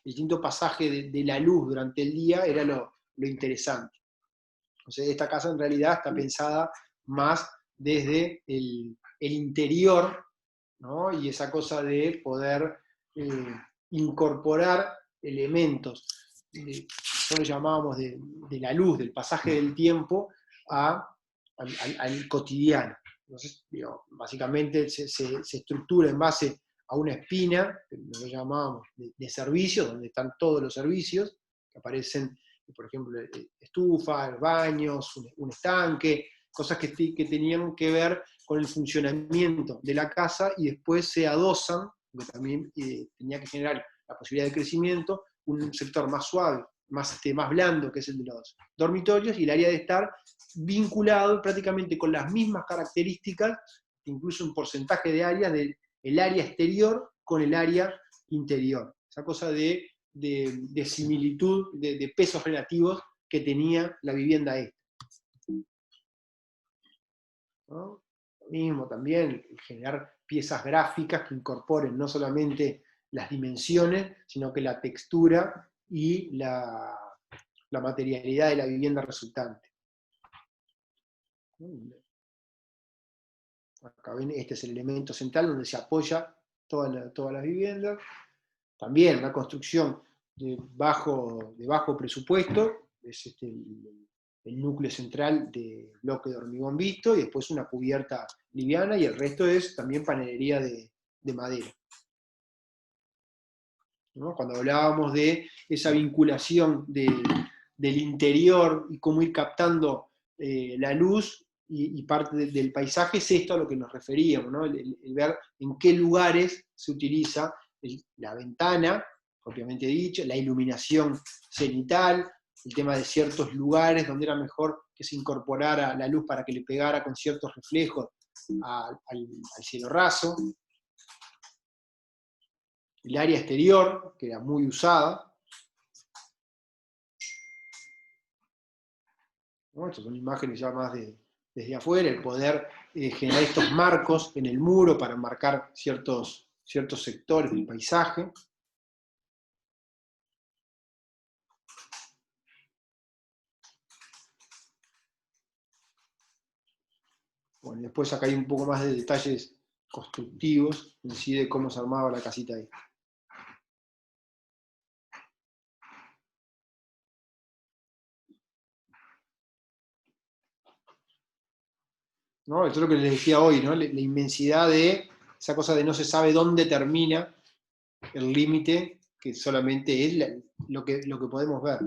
distinto pasaje de la luz durante el día era lo interesante. Entonces esta casa en realidad está pensada más desde el interior, ¿no? Y esa cosa de poder incorporar elementos, nosotros llamábamos de la luz, del pasaje del tiempo, al cotidiano. Entonces, básicamente se estructura en base a una espina, que lo llamábamos de servicios, donde están todos los servicios, que aparecen, por ejemplo, estufas, baños, un estanque, cosas que tenían que ver con el funcionamiento de la casa, y después se adosan, porque también tenía que generar la posibilidad de crecimiento, un sector más suave, más blando, que es el de los dormitorios, y el área de estar vinculado prácticamente con las mismas características, incluso un porcentaje de áreas del área exterior con el área interior. Esa cosa de similitud, de pesos relativos que tenía la vivienda esta. ¿No? Lo mismo también, generar piezas gráficas que incorporen no solamente las dimensiones, sino que la textura y la materialidad de la vivienda resultante. Acá ven, este es el elemento central donde se apoya todas las viviendas. También una construcción de bajo presupuesto, es el núcleo central de bloque de hormigón visto, y después una cubierta liviana, y el resto es también panelería de madera. ¿No? Cuando hablábamos de esa vinculación del interior y cómo ir captando la luz y parte del paisaje, es esto a lo que nos referíamos, ¿no? el ver en qué lugares se utiliza la ventana, propiamente dicho, la iluminación cenital, el tema de ciertos lugares donde era mejor que se incorporara la luz para que le pegara con ciertos reflejos al cielo raso. El área exterior, que era muy usada. ¿No? Estas son imágenes ya más desde afuera, el poder generar estos marcos en el muro para marcar ciertos sectores del paisaje. Bueno, después acá hay un poco más de detalles constructivos, en sí, de cómo se armaba la casita ahí. ¿No? Esto es lo que les decía hoy, ¿no? La inmensidad de esa cosa de no se sabe dónde termina el límite, que solamente es lo que podemos ver.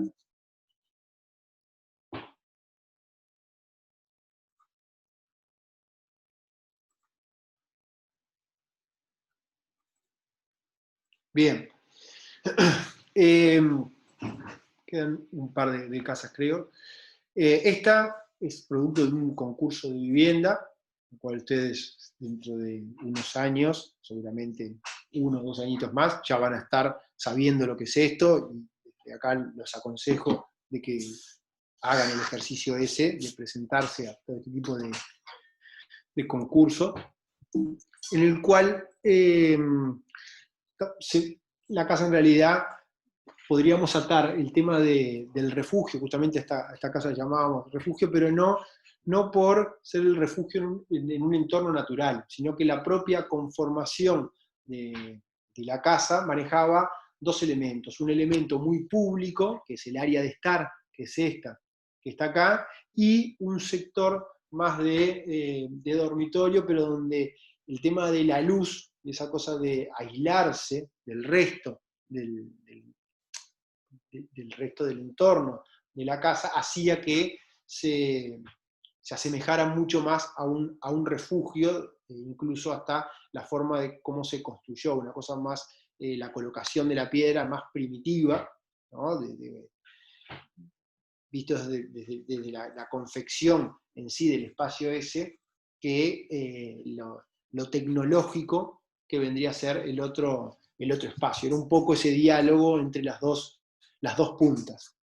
Bien. Quedan un par de casas, creo. Esta es producto de un concurso de vivienda, el cual ustedes dentro de unos años, seguramente 1 o 2 añitos más, ya van a estar sabiendo lo que es esto, y desde acá los aconsejo de que hagan el ejercicio ese, de presentarse a todo este tipo de concurso, en el cual la casa en realidad podríamos atar el tema del refugio, justamente esta casa llamábamos refugio, pero no por ser el refugio en un entorno natural, sino que la propia conformación de la casa manejaba 2 elementos. Un elemento muy público, que es el área de estar, que es esta, que está acá, y un sector más de dormitorio, pero donde el tema de la luz, esa cosa de aislarse del resto del resto del entorno de la casa, hacía que se asemejara mucho más a un refugio, incluso hasta la forma de cómo se construyó, una cosa más, la colocación de la piedra más primitiva, ¿no? Visto desde la confección en sí del espacio ese, que lo tecnológico que vendría a ser el otro espacio. Era un poco ese diálogo entre las dos puntas.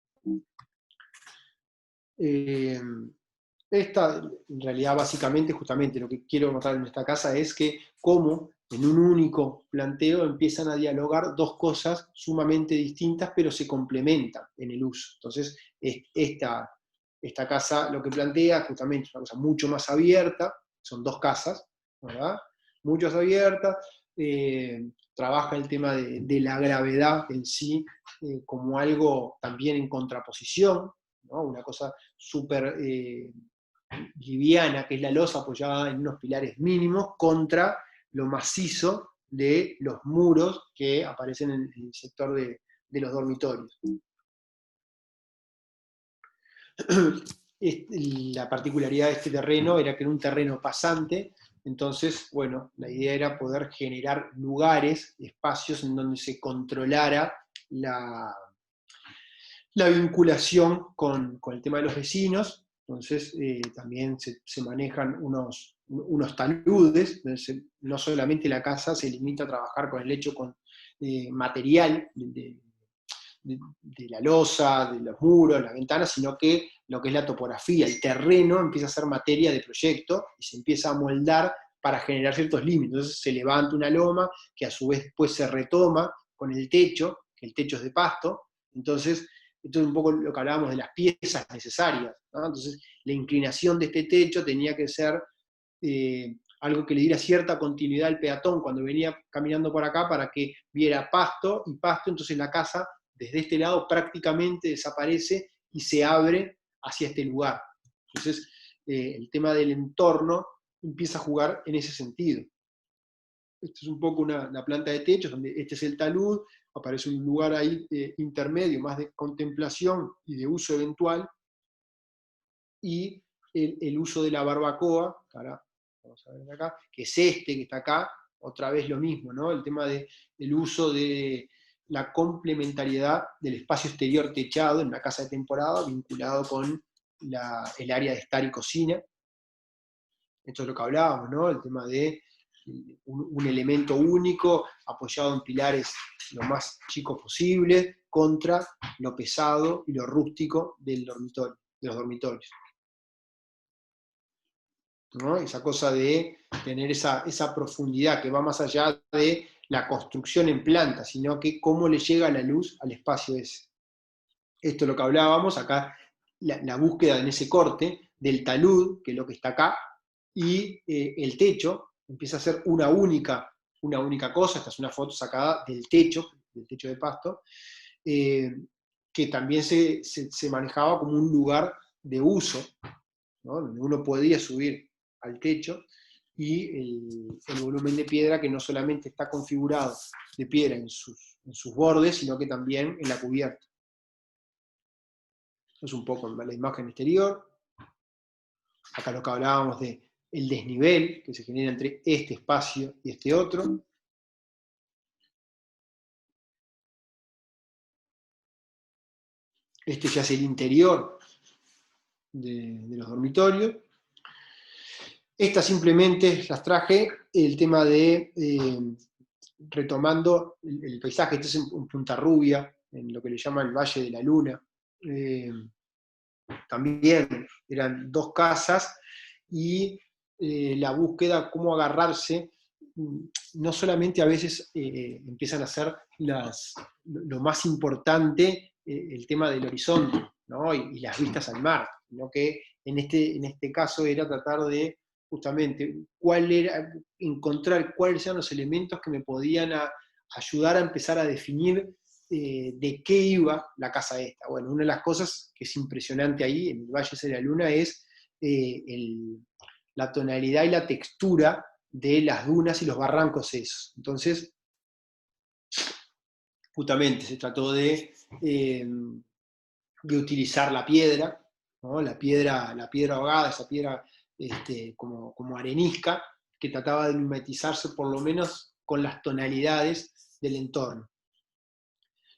Esta, en realidad, básicamente, justamente lo que quiero mostrar en esta casa es que cómo en un único planteo empiezan a dialogar 2 cosas sumamente distintas, pero se complementan en el uso. Entonces, esta casa lo que plantea justamente es una cosa mucho más abierta, son 2 casas, ¿verdad? Mucho más abiertas, trabaja el tema de la gravedad en sí como algo también en contraposición, ¿no? Una cosa súper liviana, que es la losa apoyada en unos pilares mínimos, contra lo macizo de los muros que aparecen en el sector de los dormitorios. La particularidad de este terreno era que era un terreno pasante, entonces, bueno, la idea era poder generar lugares, espacios en donde se controlara la vinculación con el tema de los vecinos. Entonces también se manejan unos taludes, no solamente la casa se limita a trabajar con el hecho con material de la losa, de los muros, las ventanas, sino que lo que es la topografía, el terreno empieza a ser materia de proyecto y se empieza a moldar para generar ciertos límites. Entonces se levanta una loma, que a su vez después se retoma con el techo, que el techo es de pasto. Entonces esto es un poco lo que hablábamos de las piezas necesarias, ¿no? Entonces la inclinación de este techo tenía que ser algo que le diera cierta continuidad al peatón cuando venía caminando por acá, para que viera pasto y pasto. Entonces la casa desde este lado prácticamente desaparece y se abre hacia este lugar. Entonces el tema del entorno empieza a jugar en ese sentido. Esto es un poco una planta de techos, donde este es el talud, aparece un lugar ahí intermedio, más de contemplación y de uso eventual, y el uso de la barbacoa, ahora vamos a ver acá, que es este que está acá, otra vez lo mismo, ¿no? El tema del uso de la complementariedad del espacio exterior techado en una casa de temporada, vinculado con el área de estar y cocina. Esto es lo que hablábamos, ¿no? El tema de un elemento único, apoyado en pilares lo más chicos posible, contra lo pesado y lo rústico del dormitorio, de los dormitorios, ¿no? Esa cosa de tener esa profundidad que va más allá de la construcción en planta, sino que cómo le llega la luz al espacio ese. Esto es lo que hablábamos, acá la búsqueda en ese corte del talud, que es lo que está acá, y el techo empieza a ser una única cosa. Esta es una foto sacada del techo de pasto, que también se manejaba como un lugar de uso, ¿no? Donde uno podía subir al techo, y el volumen de piedra, que no solamente está configurado de piedra en sus bordes, sino que también en la cubierta. Esto es un poco la imagen exterior. Acá lo que hablábamos de el desnivel que se genera entre este espacio y este otro. Este ya es el interior de los dormitorios. Estas simplemente las traje, el tema de, retomando el paisaje. Este es en Punta Rubia, en lo que le llaman el Valle de la Luna. También eran 2 casas, y la búsqueda, cómo agarrarse, no solamente a veces empiezan a ser lo más importante, el tema del horizonte, ¿no? y las vistas al mar, sino que en este caso era tratar de justamente encontrar cuáles eran los elementos que me podían ayudar a empezar a definir de qué iba la casa esta. Bueno, una de las cosas que es impresionante ahí, en el Valle de la Luna, es la tonalidad y la textura de las dunas y los barrancos esos. Entonces, justamente se trató de utilizar la piedra, ¿no? La piedra ahogada, esa piedra como arenisca, que trataba de mimetizarse por lo menos con las tonalidades del entorno.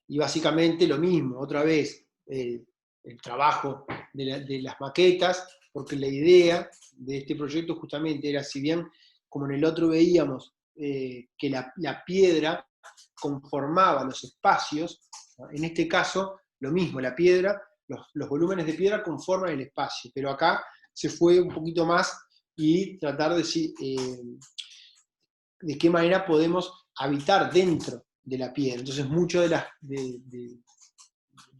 Y básicamente lo mismo, otra vez, el trabajo de las maquetas, porque la idea de este proyecto justamente era, si bien como en el otro veíamos que la piedra conformaba los espacios, ¿no? En este caso lo mismo, la piedra, los volúmenes de piedra conforman el espacio, pero acá se fue un poquito más, y tratar de qué manera podemos habitar dentro de la piedra. Entonces muchas de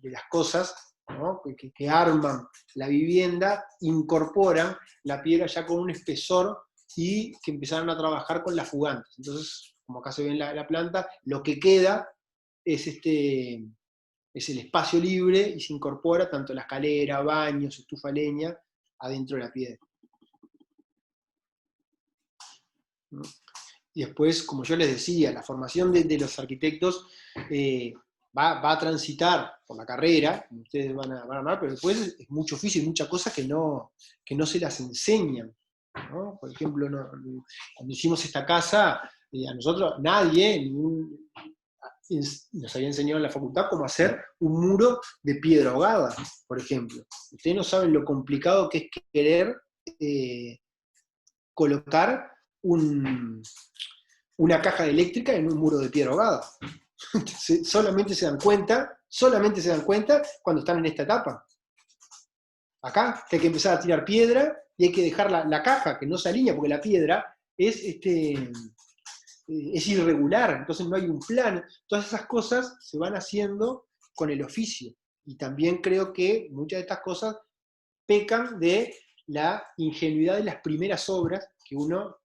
las cosas, ¿no? que arman la vivienda incorporan la piedra ya con un espesor, y que empezaron a trabajar con las fugantes. Entonces, como acá se ve en la planta, lo que queda es el espacio libre, y se incorpora tanto la escalera, baños, estufa, leña, adentro de la piedra, ¿no? Y después, como yo les decía, la formación de los arquitectos va a transitar por la carrera, como ustedes van a amar, pero después es mucho oficio y muchas cosas que no se las enseñan, ¿no? Por ejemplo, cuando hicimos esta casa, a nosotros nadie nos había enseñado en la facultad cómo hacer un muro de piedra ahogada, por ejemplo. Ustedes no saben lo complicado que es querer colocar una caja eléctrica en un muro de piedra ahogada. Entonces, solamente se dan cuenta cuando están en esta etapa. Acá hay que empezar a tirar piedra, y hay que dejar la caja que no se alinea, porque la piedra es irregular, entonces no hay un plan. Todas esas cosas se van haciendo con el oficio. Y también creo que muchas de estas cosas pecan de la ingenuidad de las primeras obras que uno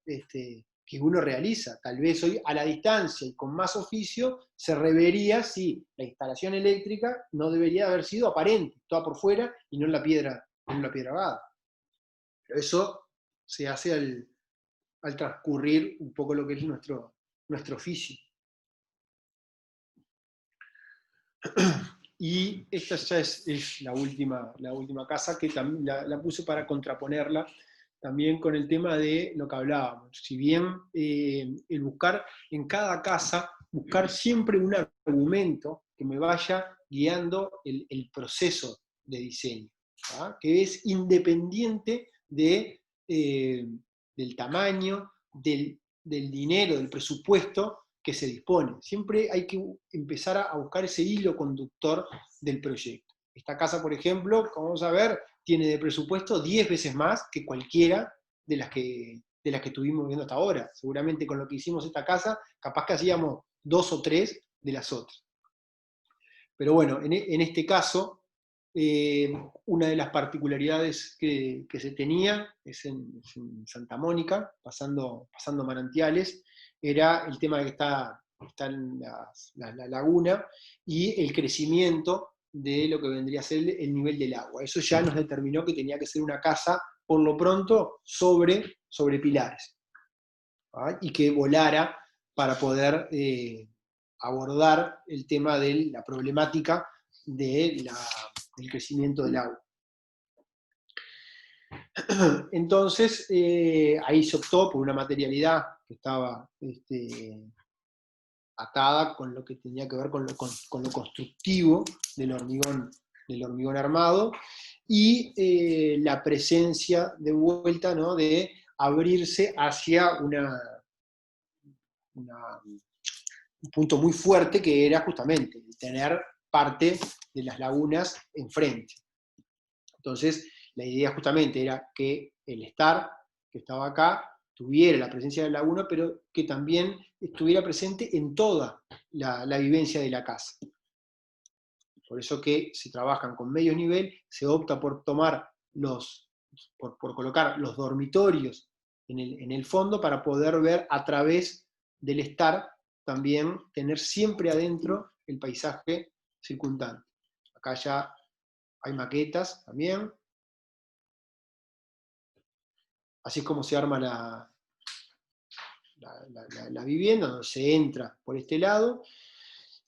realiza. Tal vez hoy a la distancia y con más oficio se revería si la instalación eléctrica no debería haber sido aparente, toda por fuera y no en la piedra ahogada. Pero eso se hace al transcurrir un poco lo que es nuestro oficio. Y esta ya es la última casa, que también la puse para contraponerla también con el tema de lo que hablábamos. Si bien el buscar en cada casa, buscar siempre un argumento que me vaya guiando el proceso de diseño, ¿tá? Que es independiente del tamaño, del dinero, del presupuesto que se dispone. Siempre hay que empezar a buscar ese hilo conductor del proyecto. Esta casa, por ejemplo, como vamos a ver, tiene de presupuesto 10 veces más que cualquiera de las que estuvimos viendo hasta ahora. Seguramente con lo que hicimos esta casa, capaz que hacíamos 2 o 3 de las otras. Pero bueno, en este caso, una de las particularidades que se tenía es en Santa Mónica, pasando Manantiales, era el tema de que está en la laguna y el crecimiento de lo que vendría a ser el nivel del agua. Eso ya nos determinó que tenía que ser una casa, por lo pronto, sobre pilares, ¿ah? Y que volara para poder abordar el tema de la problemática del crecimiento del agua. Entonces, ahí se optó por una materialidad que estaba atada con lo que tenía que ver con lo constructivo del hormigón armado, y la presencia de vuelta, ¿no?, de abrirse hacia un punto muy fuerte, que era justamente tener parte de las lagunas enfrente. Entonces, la idea justamente era que el estar que estaba acá tuviera la presencia de la laguna, pero que también estuviera presente en toda la vivencia de la casa. Por eso que se trabajan con medio nivel, se opta por tomar por colocar los dormitorios en el fondo, para poder ver a través del estar, también tener siempre adentro el paisaje circundante. Acá ya hay maquetas también. Así es como se arma la vivienda, donde se entra por este lado,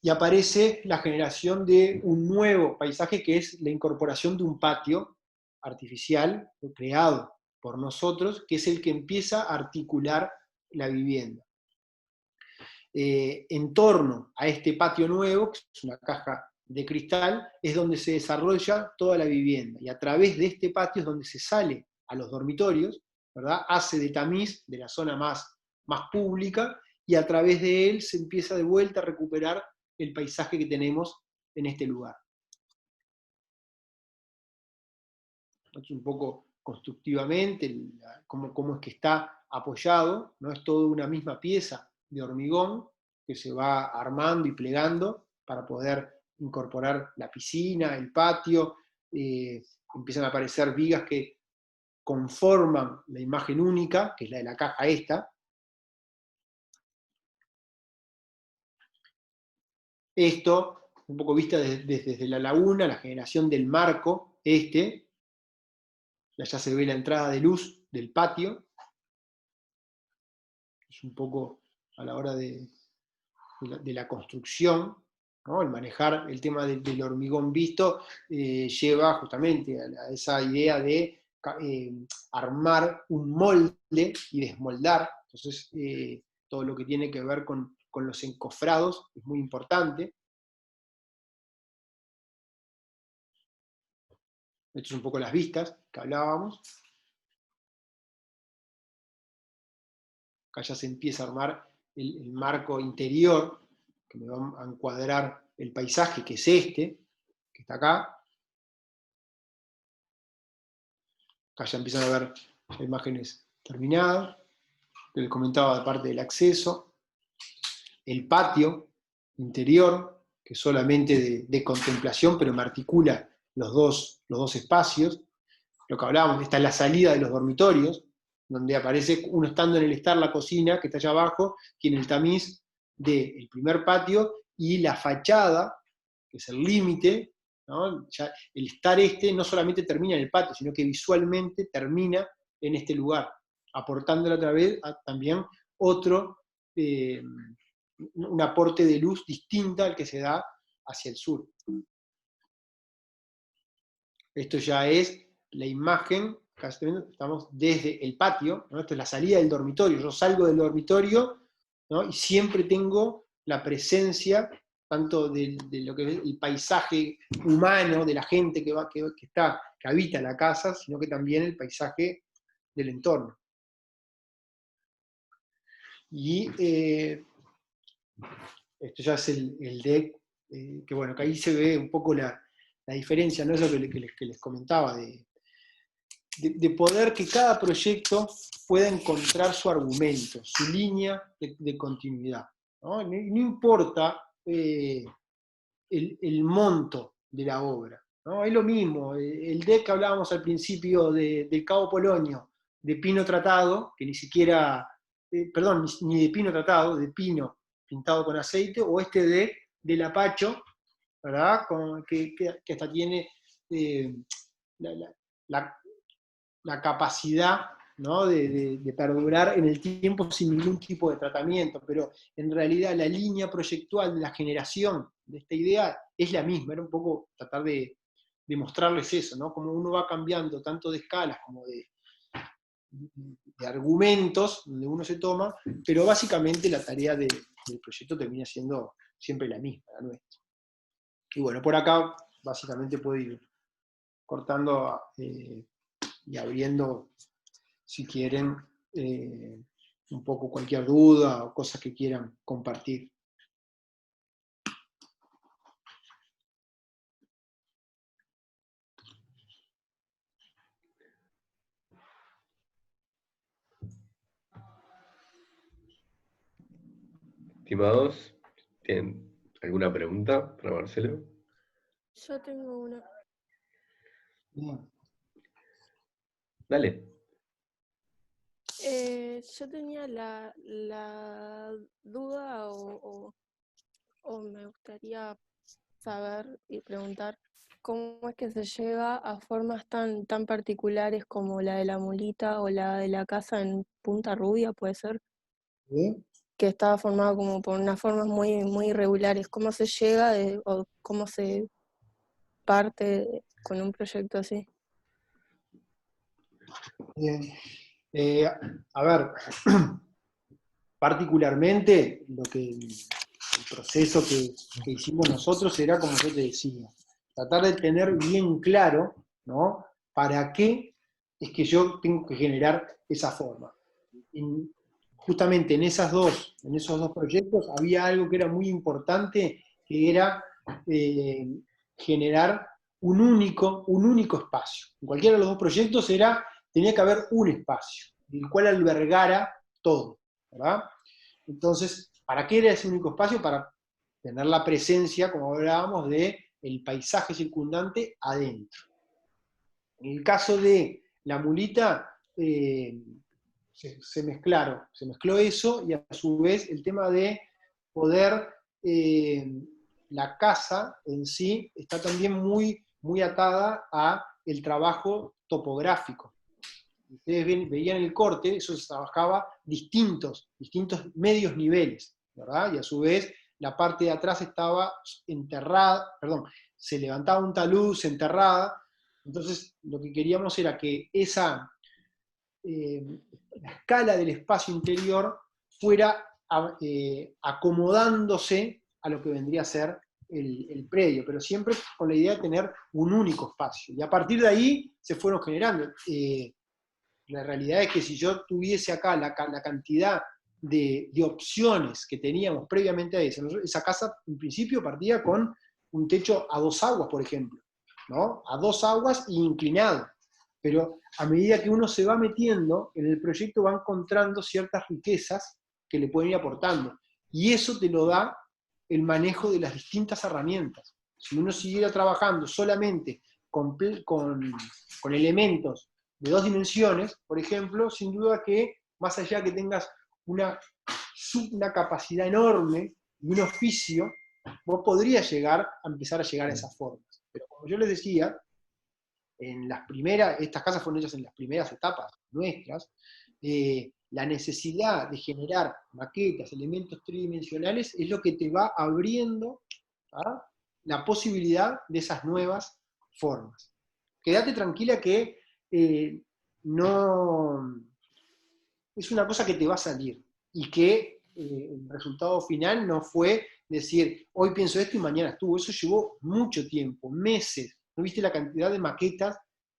y aparece la generación de un nuevo paisaje, que es la incorporación de un patio artificial creado por nosotros, que es el que empieza a articular la vivienda. En torno a este patio nuevo, que es una caja de cristal, es donde se desarrolla toda la vivienda, y a través de este patio es donde se sale a los dormitorios, ¿verdad? Hace de tamiz de la zona más pública, y a través de él se empieza de vuelta a recuperar el paisaje que tenemos en este lugar. Es un poco constructivamente cómo es que está apoyado, no es todo una misma pieza de hormigón que se va armando y plegando para poder incorporar la piscina, el patio. Empiezan a aparecer vigas que conforman la imagen única, que es la de la caja esta. Esto, un poco vista desde la laguna, la generación del marco ya se ve la entrada de luz del patio. Es un poco a la hora de la construcción, ¿no? El manejar el tema del hormigón visto lleva justamente a esa idea de armar un molde y desmoldar. Entonces, todo lo que tiene que ver con los encofrados es muy importante. Esto es un poco las vistas que hablábamos. Acá ya se empieza a armar el marco interior, que me va a encuadrar el paisaje, que es que está acá. Acá ya empiezan a ver imágenes terminadas. que les comentaba de parte del acceso, el patio interior, que es solamente de contemplación, pero me articula los dos espacios. Lo que hablábamos, está la salida de los dormitorios, donde aparece uno estando en el estar, la cocina, que está allá abajo, tiene el tamiz del primer patio, y la fachada, que es el límite, ¿no? Ya el estar no solamente termina en el patio, sino que visualmente termina en este lugar, aportándole otra vez también otro, un aporte de luz distinta al que se da hacia el sur. Esto ya es la imagen, acá estamos desde el patio, ¿no? Esto es la salida del dormitorio. Yo salgo del dormitorio, ¿no? Y siempre tengo la presencia tanto de lo que es el paisaje humano, de la gente que habita la casa, sino que también el paisaje del entorno. Y esto ya es el deck, que bueno, que ahí se ve un poco la diferencia, ¿no? Eso que les comentaba, de poder que cada proyecto pueda encontrar su argumento, su línea de continuidad, ¿no? No importa el monto de la obra, ¿no? Es lo mismo, el deck que hablábamos al principio del Cabo Polonio, de pino tratado, que ni siquiera, perdón, ni de pino tratado, de pino pintado con aceite, o este deck del Apacho, ¿verdad? Que hasta tiene la capacidad, ¿no? de perdurar en el tiempo sin ningún tipo de tratamiento, pero en realidad la línea proyectual de la generación de esta idea es la misma, era un poco tratar de mostrarles eso, ¿no? Como uno va cambiando tanto de escalas como de argumentos donde uno se toma, pero básicamente la tarea del proyecto termina siendo siempre la misma, la nuestra. Y bueno, por acá básicamente puedo ir cortando y abriendo, si quieren, un poco cualquier duda o cosas que quieran compartir. Estimados, ¿tienen alguna pregunta para Marcelo? Yo tengo una. Bien. Dale. Yo tenía la duda o me gustaría saber y preguntar cómo es que se llega a formas tan particulares como la de la mulita o la de la casa en Punta Rubia, puede ser, ¿Sí? que estaba formado como por unas formas muy, muy irregulares. ¿Cómo se llega o cómo se parte con un proyecto así? Bien. A ver, particularmente el proceso que hicimos nosotros era, como yo te decía, tratar de tener bien claro, ¿no? Para qué es que yo tengo que generar esa forma. Justamente en esos dos proyectos había algo que era muy importante, que era generar un único espacio. En cualquiera de los dos proyectos tenía que haber un espacio, el cual albergara todo, ¿verdad? Entonces, ¿para qué era ese único espacio? Para tener la presencia, como hablábamos, del paisaje circundante adentro. En el caso de la mulita, se mezcló eso, y a su vez el tema de poder, la casa en sí está también muy, muy atada a el trabajo topográfico. Ustedes veían el corte, eso se trabajaba distintos medios niveles, ¿verdad? Y a su vez la parte de atrás estaba enterrada, se levantaba un talud, se enterrada. Entonces lo que queríamos era que la escala del espacio interior fuera acomodándose a lo que vendría a ser el predio, pero siempre con la idea de tener un único espacio. Y a partir de ahí se fueron generando. La realidad es que si yo tuviese acá la cantidad de opciones que teníamos previamente a esa casa en principio partía con un techo a 2 aguas, por ejemplo, ¿no? A 2 aguas y inclinado. pero a medida que uno se va metiendo en el proyecto va encontrando ciertas riquezas que le pueden ir aportando. Y eso te lo da el manejo de las distintas herramientas. Si uno siguiera trabajando solamente con elementos de 2 dimensiones, por ejemplo, sin duda que más allá que tengas una capacidad enorme y un oficio, vos podrías empezar a llegar a esas formas. Pero como yo les decía, estas casas fueron hechas en las primeras etapas nuestras, la necesidad de generar maquetas, elementos tridimensionales, es lo que te va abriendo la posibilidad de esas nuevas formas. Quédate tranquila que no es una cosa que te va a salir, y que el resultado final no fue decir, hoy pienso esto y mañana estuvo. Eso llevó mucho tiempo, meses. ¿No viste la cantidad de maquetas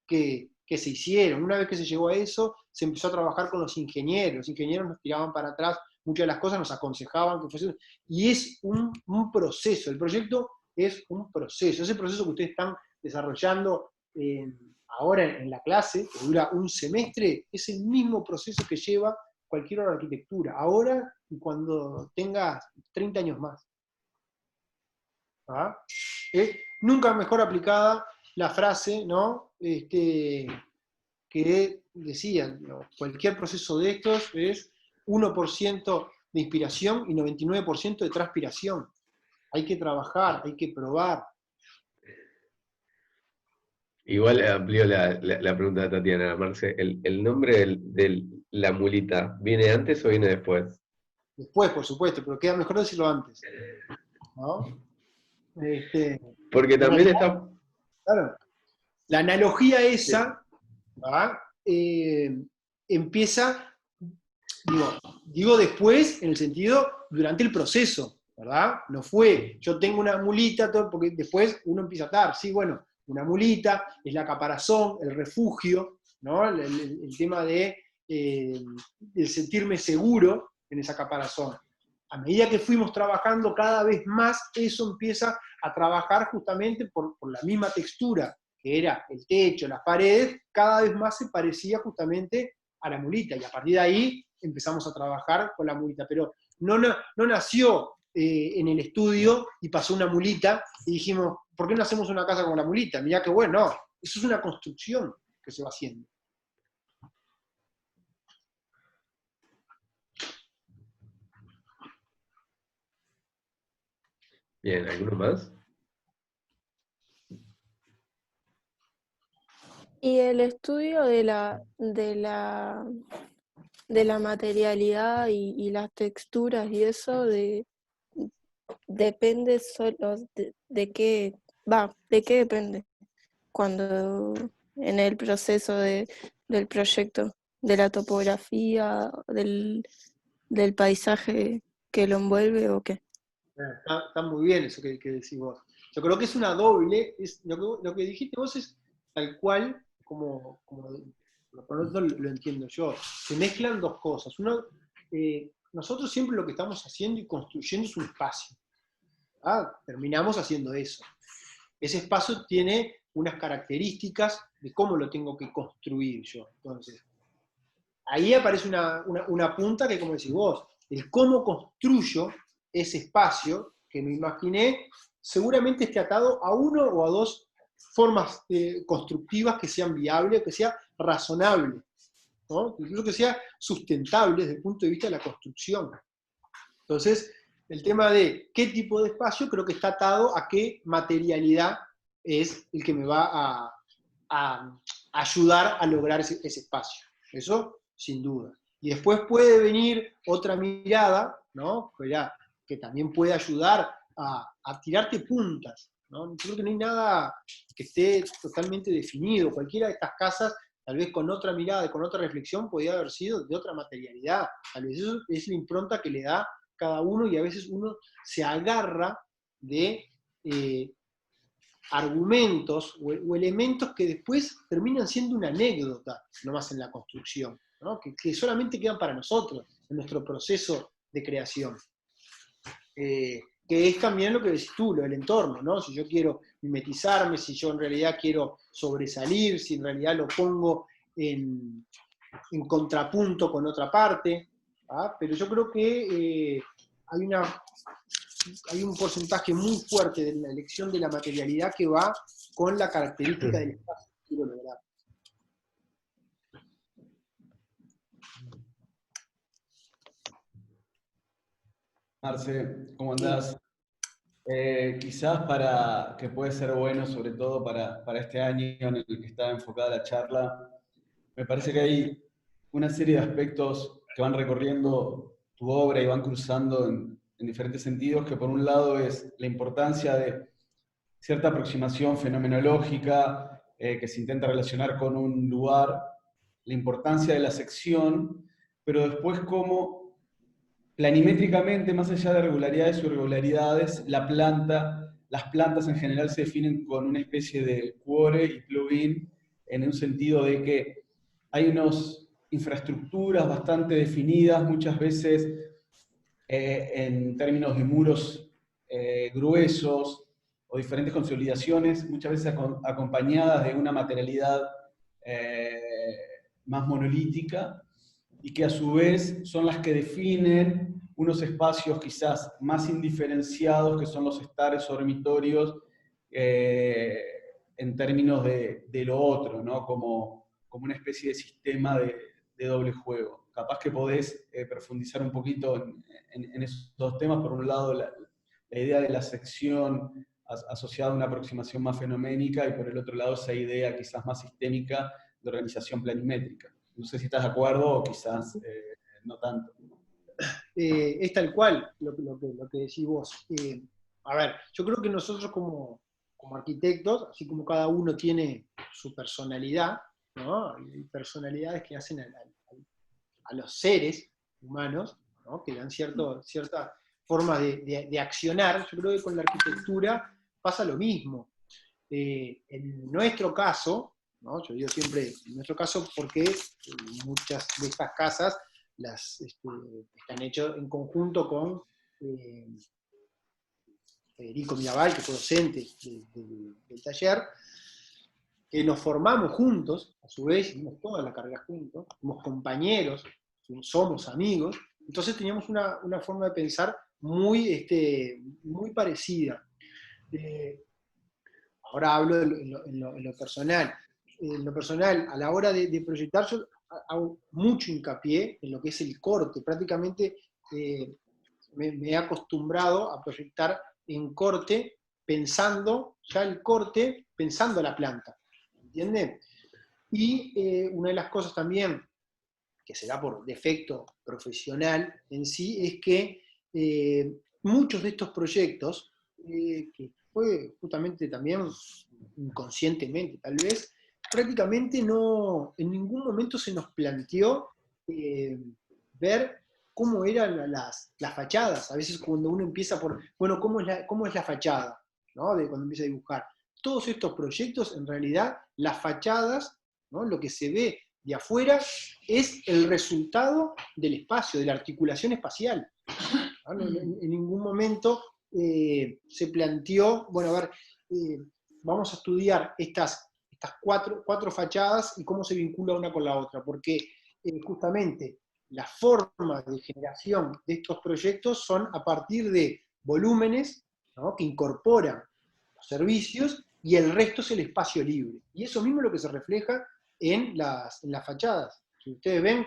que se hicieron? Una vez que se llegó a eso, se empezó a trabajar con los ingenieros. Los ingenieros nos tiraban para atrás muchas de las cosas, nos aconsejaban que fuese. Y es un proceso. El proyecto es un proceso. Ese proceso que ustedes están desarrollando ahora en la clase, que dura un semestre, es el mismo proceso que lleva cualquier obra de arquitectura, ahora y cuando tengas 30 años más. Nunca mejor aplicada la frase, ¿no? Que decían, ¿no? Cualquier proceso de estos es 1% de inspiración y 99% de transpiración. Hay que trabajar, hay que probar. Igual amplío la pregunta de Tatiana, Marce. ¿El nombre de la mulita viene antes o viene después? Después, por supuesto, pero queda mejor decirlo antes, ¿no? Porque también está... Claro, la analogía esa empieza, digo después, en el sentido, durante el proceso, ¿verdad? No fue, yo tengo una mulita, porque después uno empieza a atar, sí, bueno, una mulita es la caparazón, el refugio, ¿no? El tema de sentirme seguro en esa caparazón. A medida que fuimos trabajando cada vez más, eso empieza a trabajar justamente por la misma textura, que era el techo, las paredes, cada vez más se parecía justamente a la mulita, y a partir de ahí empezamos a trabajar con la mulita, pero no nació en el estudio y pasó una mulita y dijimos, ¿por qué no hacemos una casa con la mulita? Mirá qué bueno, no, eso es una construcción que se va haciendo. Bien, ¿alguno más? Y el estudio de la materialidad y las texturas y eso depende solo de qué depende cuando en el proceso del proyecto, de la topografía, del paisaje que lo envuelve o qué. Está muy bien eso que decís vos. Yo creo que es una doble, lo que dijiste vos es tal cual como lo entiendo yo. Se mezclan dos cosas. Nosotros siempre lo que estamos haciendo y construyendo es un espacio. Terminamos haciendo eso. Ese espacio tiene unas características de cómo lo tengo que construir yo. Entonces, ahí aparece una punta que, como decís vos, el cómo construyo ese espacio que me imaginé, seguramente esté atado a uno o a dos formas constructivas que sean viables, que sea razonable, ¿no? Incluso que sea sustentable desde el punto de vista de la construcción. Entonces, el tema de qué tipo de espacio creo que está atado a qué materialidad es el que me va a ayudar a lograr ese espacio. Eso, sin duda. Y después puede venir otra mirada, ¿no? Que también puede ayudar a tirarte puntas, ¿no? Yo creo que no hay nada que esté totalmente definido. Cualquiera de estas casas, tal vez con otra mirada y con otra reflexión, podría haber sido de otra materialidad. Tal vez eso es la impronta que le da cada uno, y a veces uno se agarra de argumentos o elementos que después terminan siendo una anécdota, nomás en la construcción, ¿no? que solamente quedan para nosotros, en nuestro proceso de creación. que es también lo que decís tú, lo del entorno, ¿no? Si yo quiero mimetizarme, si yo en realidad quiero sobresalir, si en realidad lo pongo en contrapunto con otra parte, ¿ah? Pero yo creo que hay un porcentaje muy fuerte de la elección de la materialidad que va con la característica del espacio que quiero lograr. Marce, ¿cómo andás? Quizás para que puede ser bueno, sobre todo para este año en el que está enfocada la charla, me parece que hay una serie de aspectos que van recorriendo tu obra y van cruzando en diferentes sentidos, que por un lado es la importancia de cierta aproximación fenomenológica que se intenta relacionar con un lugar, la importancia de la sección, pero después cómo planimétricamente, más allá de regularidades o irregularidades, las plantas en general se definen con una especie de quore y plugin, en un sentido de que hay unas infraestructuras bastante definidas, muchas veces en términos de muros gruesos o diferentes consolidaciones, muchas veces acompañadas de una materialidad eh, más monolítica, y que a su vez son las que definen unos espacios quizás más indiferenciados, que son los estares o dormitorios, en términos de lo otro, ¿no? Como una especie de sistema de doble juego. Capaz que podés profundizar un poquito en esos dos temas. Por un lado, la idea de la sección asociada a una aproximación más fenoménica, y por el otro lado, esa idea quizás más sistémica de organización planimétrica. No sé si estás de acuerdo o quizás no tanto. Es tal cual lo que decís vos. A ver, yo creo que nosotros como arquitectos, así como cada uno tiene su personalidad, ¿no? Hay personalidades que hacen a los seres humanos, ¿no? Que dan cierta forma de accionar. Yo creo que con la arquitectura pasa lo mismo. En nuestro caso, ¿no? Yo digo siempre en nuestro caso porque muchas de estas casas están hechas en conjunto con Federico Mirabal, que fue docente del taller, que nos formamos juntos, a su vez, hicimos toda la carrera juntos, somos compañeros, somos amigos, entonces teníamos una forma de pensar muy parecida. Ahora hablo en lo personal. En lo personal, a la hora de proyectar, yo hago mucho hincapié en lo que es el corte. Prácticamente me he acostumbrado a proyectar en corte, pensando ya el corte, pensando la planta. ¿Entienden? Y una de las cosas también, que se da por defecto profesional en sí, es que muchos de estos proyectos, que fue justamente también inconscientemente tal vez, prácticamente no, en ningún momento se nos planteó ver cómo eran las fachadas. A veces cuando uno empieza por, bueno, ¿cómo es la fachada? ¿No? De cuando empieza a dibujar. Todos estos proyectos, en realidad, las fachadas, ¿no? Lo que se ve de afuera es el resultado del espacio, de la articulación espacial. ¿No? En ningún momento se planteó, bueno, a ver, vamos a estudiar estas cuatro fachadas y cómo se vincula una con la otra, porque justamente la forma de generación de estos proyectos son a partir de volúmenes, ¿no? Que incorporan los servicios y el resto es el espacio libre. Y eso mismo es lo que se refleja en las fachadas. Si ustedes ven,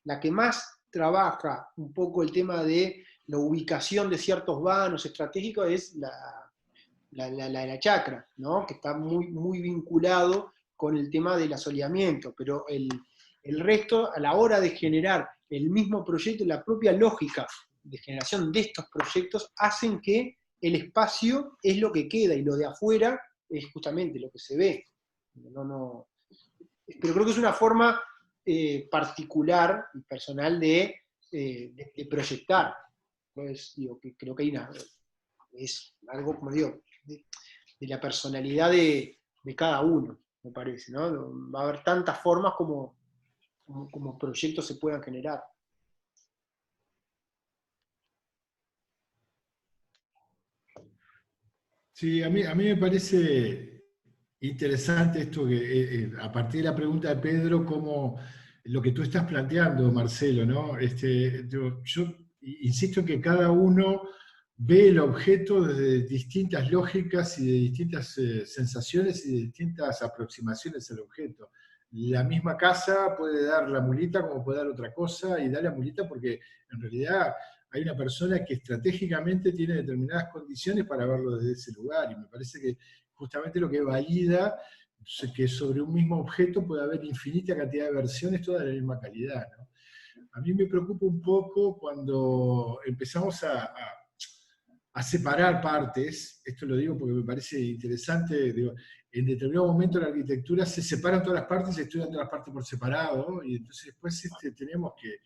la que más trabaja un poco el tema de la ubicación de ciertos vanos estratégicos es la chacra, ¿no? Que está muy vinculado con el tema del asoleamiento, pero el resto, a la hora de generar el mismo proyecto, la propia lógica de generación de estos proyectos hacen que el espacio es lo que queda y lo de afuera es justamente lo que se ve. Pero creo que es una forma particular y personal de proyectar. Pues, digo, que creo que es algo, como digo, de la personalidad de cada uno, me parece, ¿no? Va a haber tantas formas como proyectos se puedan generar. Sí, a mí me parece interesante esto que, a partir de la pregunta de Pedro, como lo que tú estás planteando, Marcelo, ¿no? Yo insisto en que cada uno ve el objeto desde distintas lógicas y de distintas sensaciones y de distintas aproximaciones al objeto. La misma casa puede dar la mulita como puede dar otra cosa, y da la mulita porque en realidad hay una persona que estratégicamente tiene determinadas condiciones para verlo desde ese lugar, y me parece que justamente lo que valida que sobre un mismo objeto puede haber infinita cantidad de versiones, todas de la misma calidad, ¿no? A mí me preocupa un poco cuando empezamos a separar partes. Esto lo digo porque me parece interesante. Digo, en determinado momento en la arquitectura se separan todas las partes y se estudian todas las partes por separado, y entonces después tenemos que,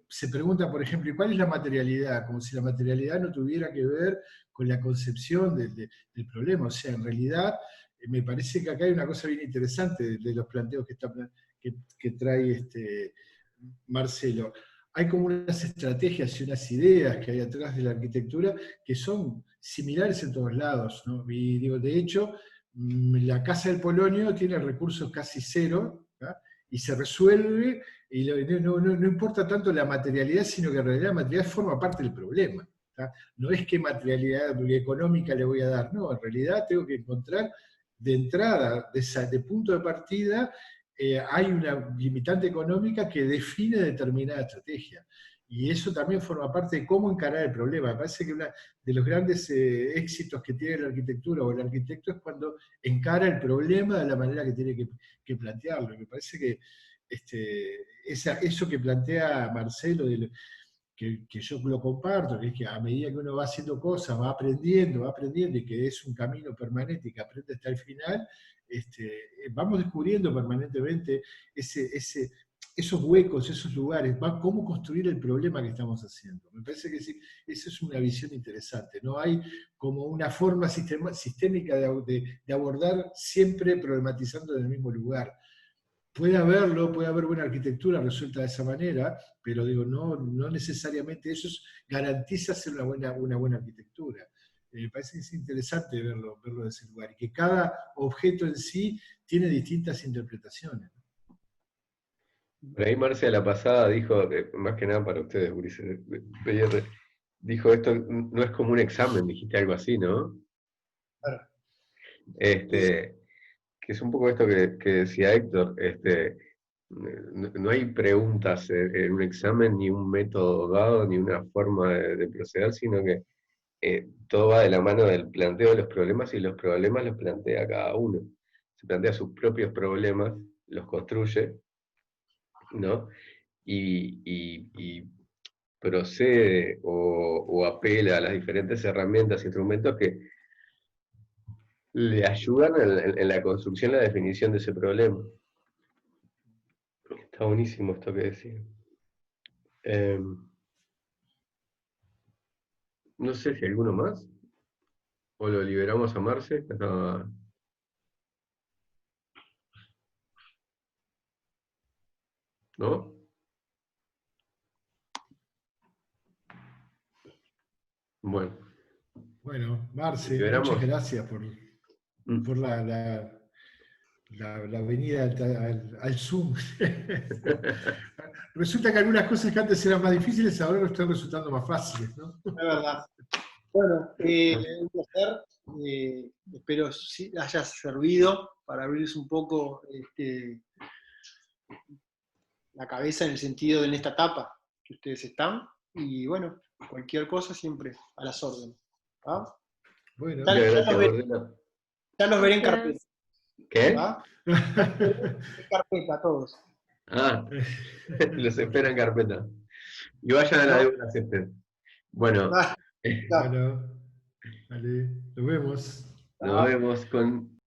se pregunta, por ejemplo, ¿y cuál es la materialidad? Como si la materialidad no tuviera que ver con la concepción del problema. O sea, en realidad, me parece que acá hay una cosa bien interesante de los planteos que trae Marcelo. Hay como unas estrategias y unas ideas que hay atrás de la arquitectura que son similares en todos lados, ¿no? Y digo, de hecho, la Casa del Polonio tiene recursos casi cero, ¿tá? Y se resuelve, y no importa tanto la materialidad, sino que en realidad la materialidad forma parte del problema, ¿tá? No es qué materialidad económica le voy a dar, no, en realidad tengo que encontrar de entrada, de punto de partida, hay una limitante económica que define determinada estrategia. Y eso también forma parte de cómo encarar el problema. Me parece que uno de los grandes éxitos que tiene la arquitectura o el arquitecto es cuando encara el problema de la manera que tiene que plantearlo. Y me parece que eso que plantea Marcelo, que yo lo comparto, que es que a medida que uno va haciendo cosas, va aprendiendo, y que es un camino permanente y que aprende hasta el final, vamos descubriendo permanentemente esos huecos, esos lugares, cómo construir el problema que estamos haciendo. Me parece que sí, esa es una visión interesante. No hay como una forma sistémica de abordar siempre problematizando en el mismo lugar. Puede haberlo, puede haber buena arquitectura resuelta de esa manera, pero digo, no necesariamente eso garantiza ser una buena arquitectura. Me parece que es interesante verlo de ese lugar, y que cada objeto en sí tiene distintas interpretaciones. Por ahí Marcia la pasada dijo, más que nada para ustedes, Ulises, dijo esto no es como un examen, dijiste algo así, ¿no? Claro. Que es un poco esto que decía Héctor, no hay preguntas en un examen, ni un método dado, ni una forma de proceder, sino que todo va de la mano del planteo de los problemas, y los problemas los plantea cada uno. Se plantea sus propios problemas, los construye, ¿no? Y procede o apela a las diferentes herramientas e instrumentos que le ayudan en la construcción, la definición de ese problema. Está buenísimo esto que decía. No sé si alguno más, o lo liberamos a Marce. ¿No? Bueno, Marce, ¿liberamos? muchas gracias por la venida al Zoom. Resulta que algunas cosas que antes eran más difíciles ahora nos están resultando más fáciles, ¿no? Es verdad. Bueno, un placer. Espero sí haya servido para abrirles un poco la cabeza en el sentido de en esta etapa que ustedes están. Y bueno, cualquier cosa siempre a las órdenes. ¿Ah? Bueno, Ya los veré en carpeta. ¿Qué? ¿Ah? En carpeta todos. Los espera en carpeta. Y vayan a la de una siempre. Bueno. Bueno, vale, nos vemos. Nos vemos con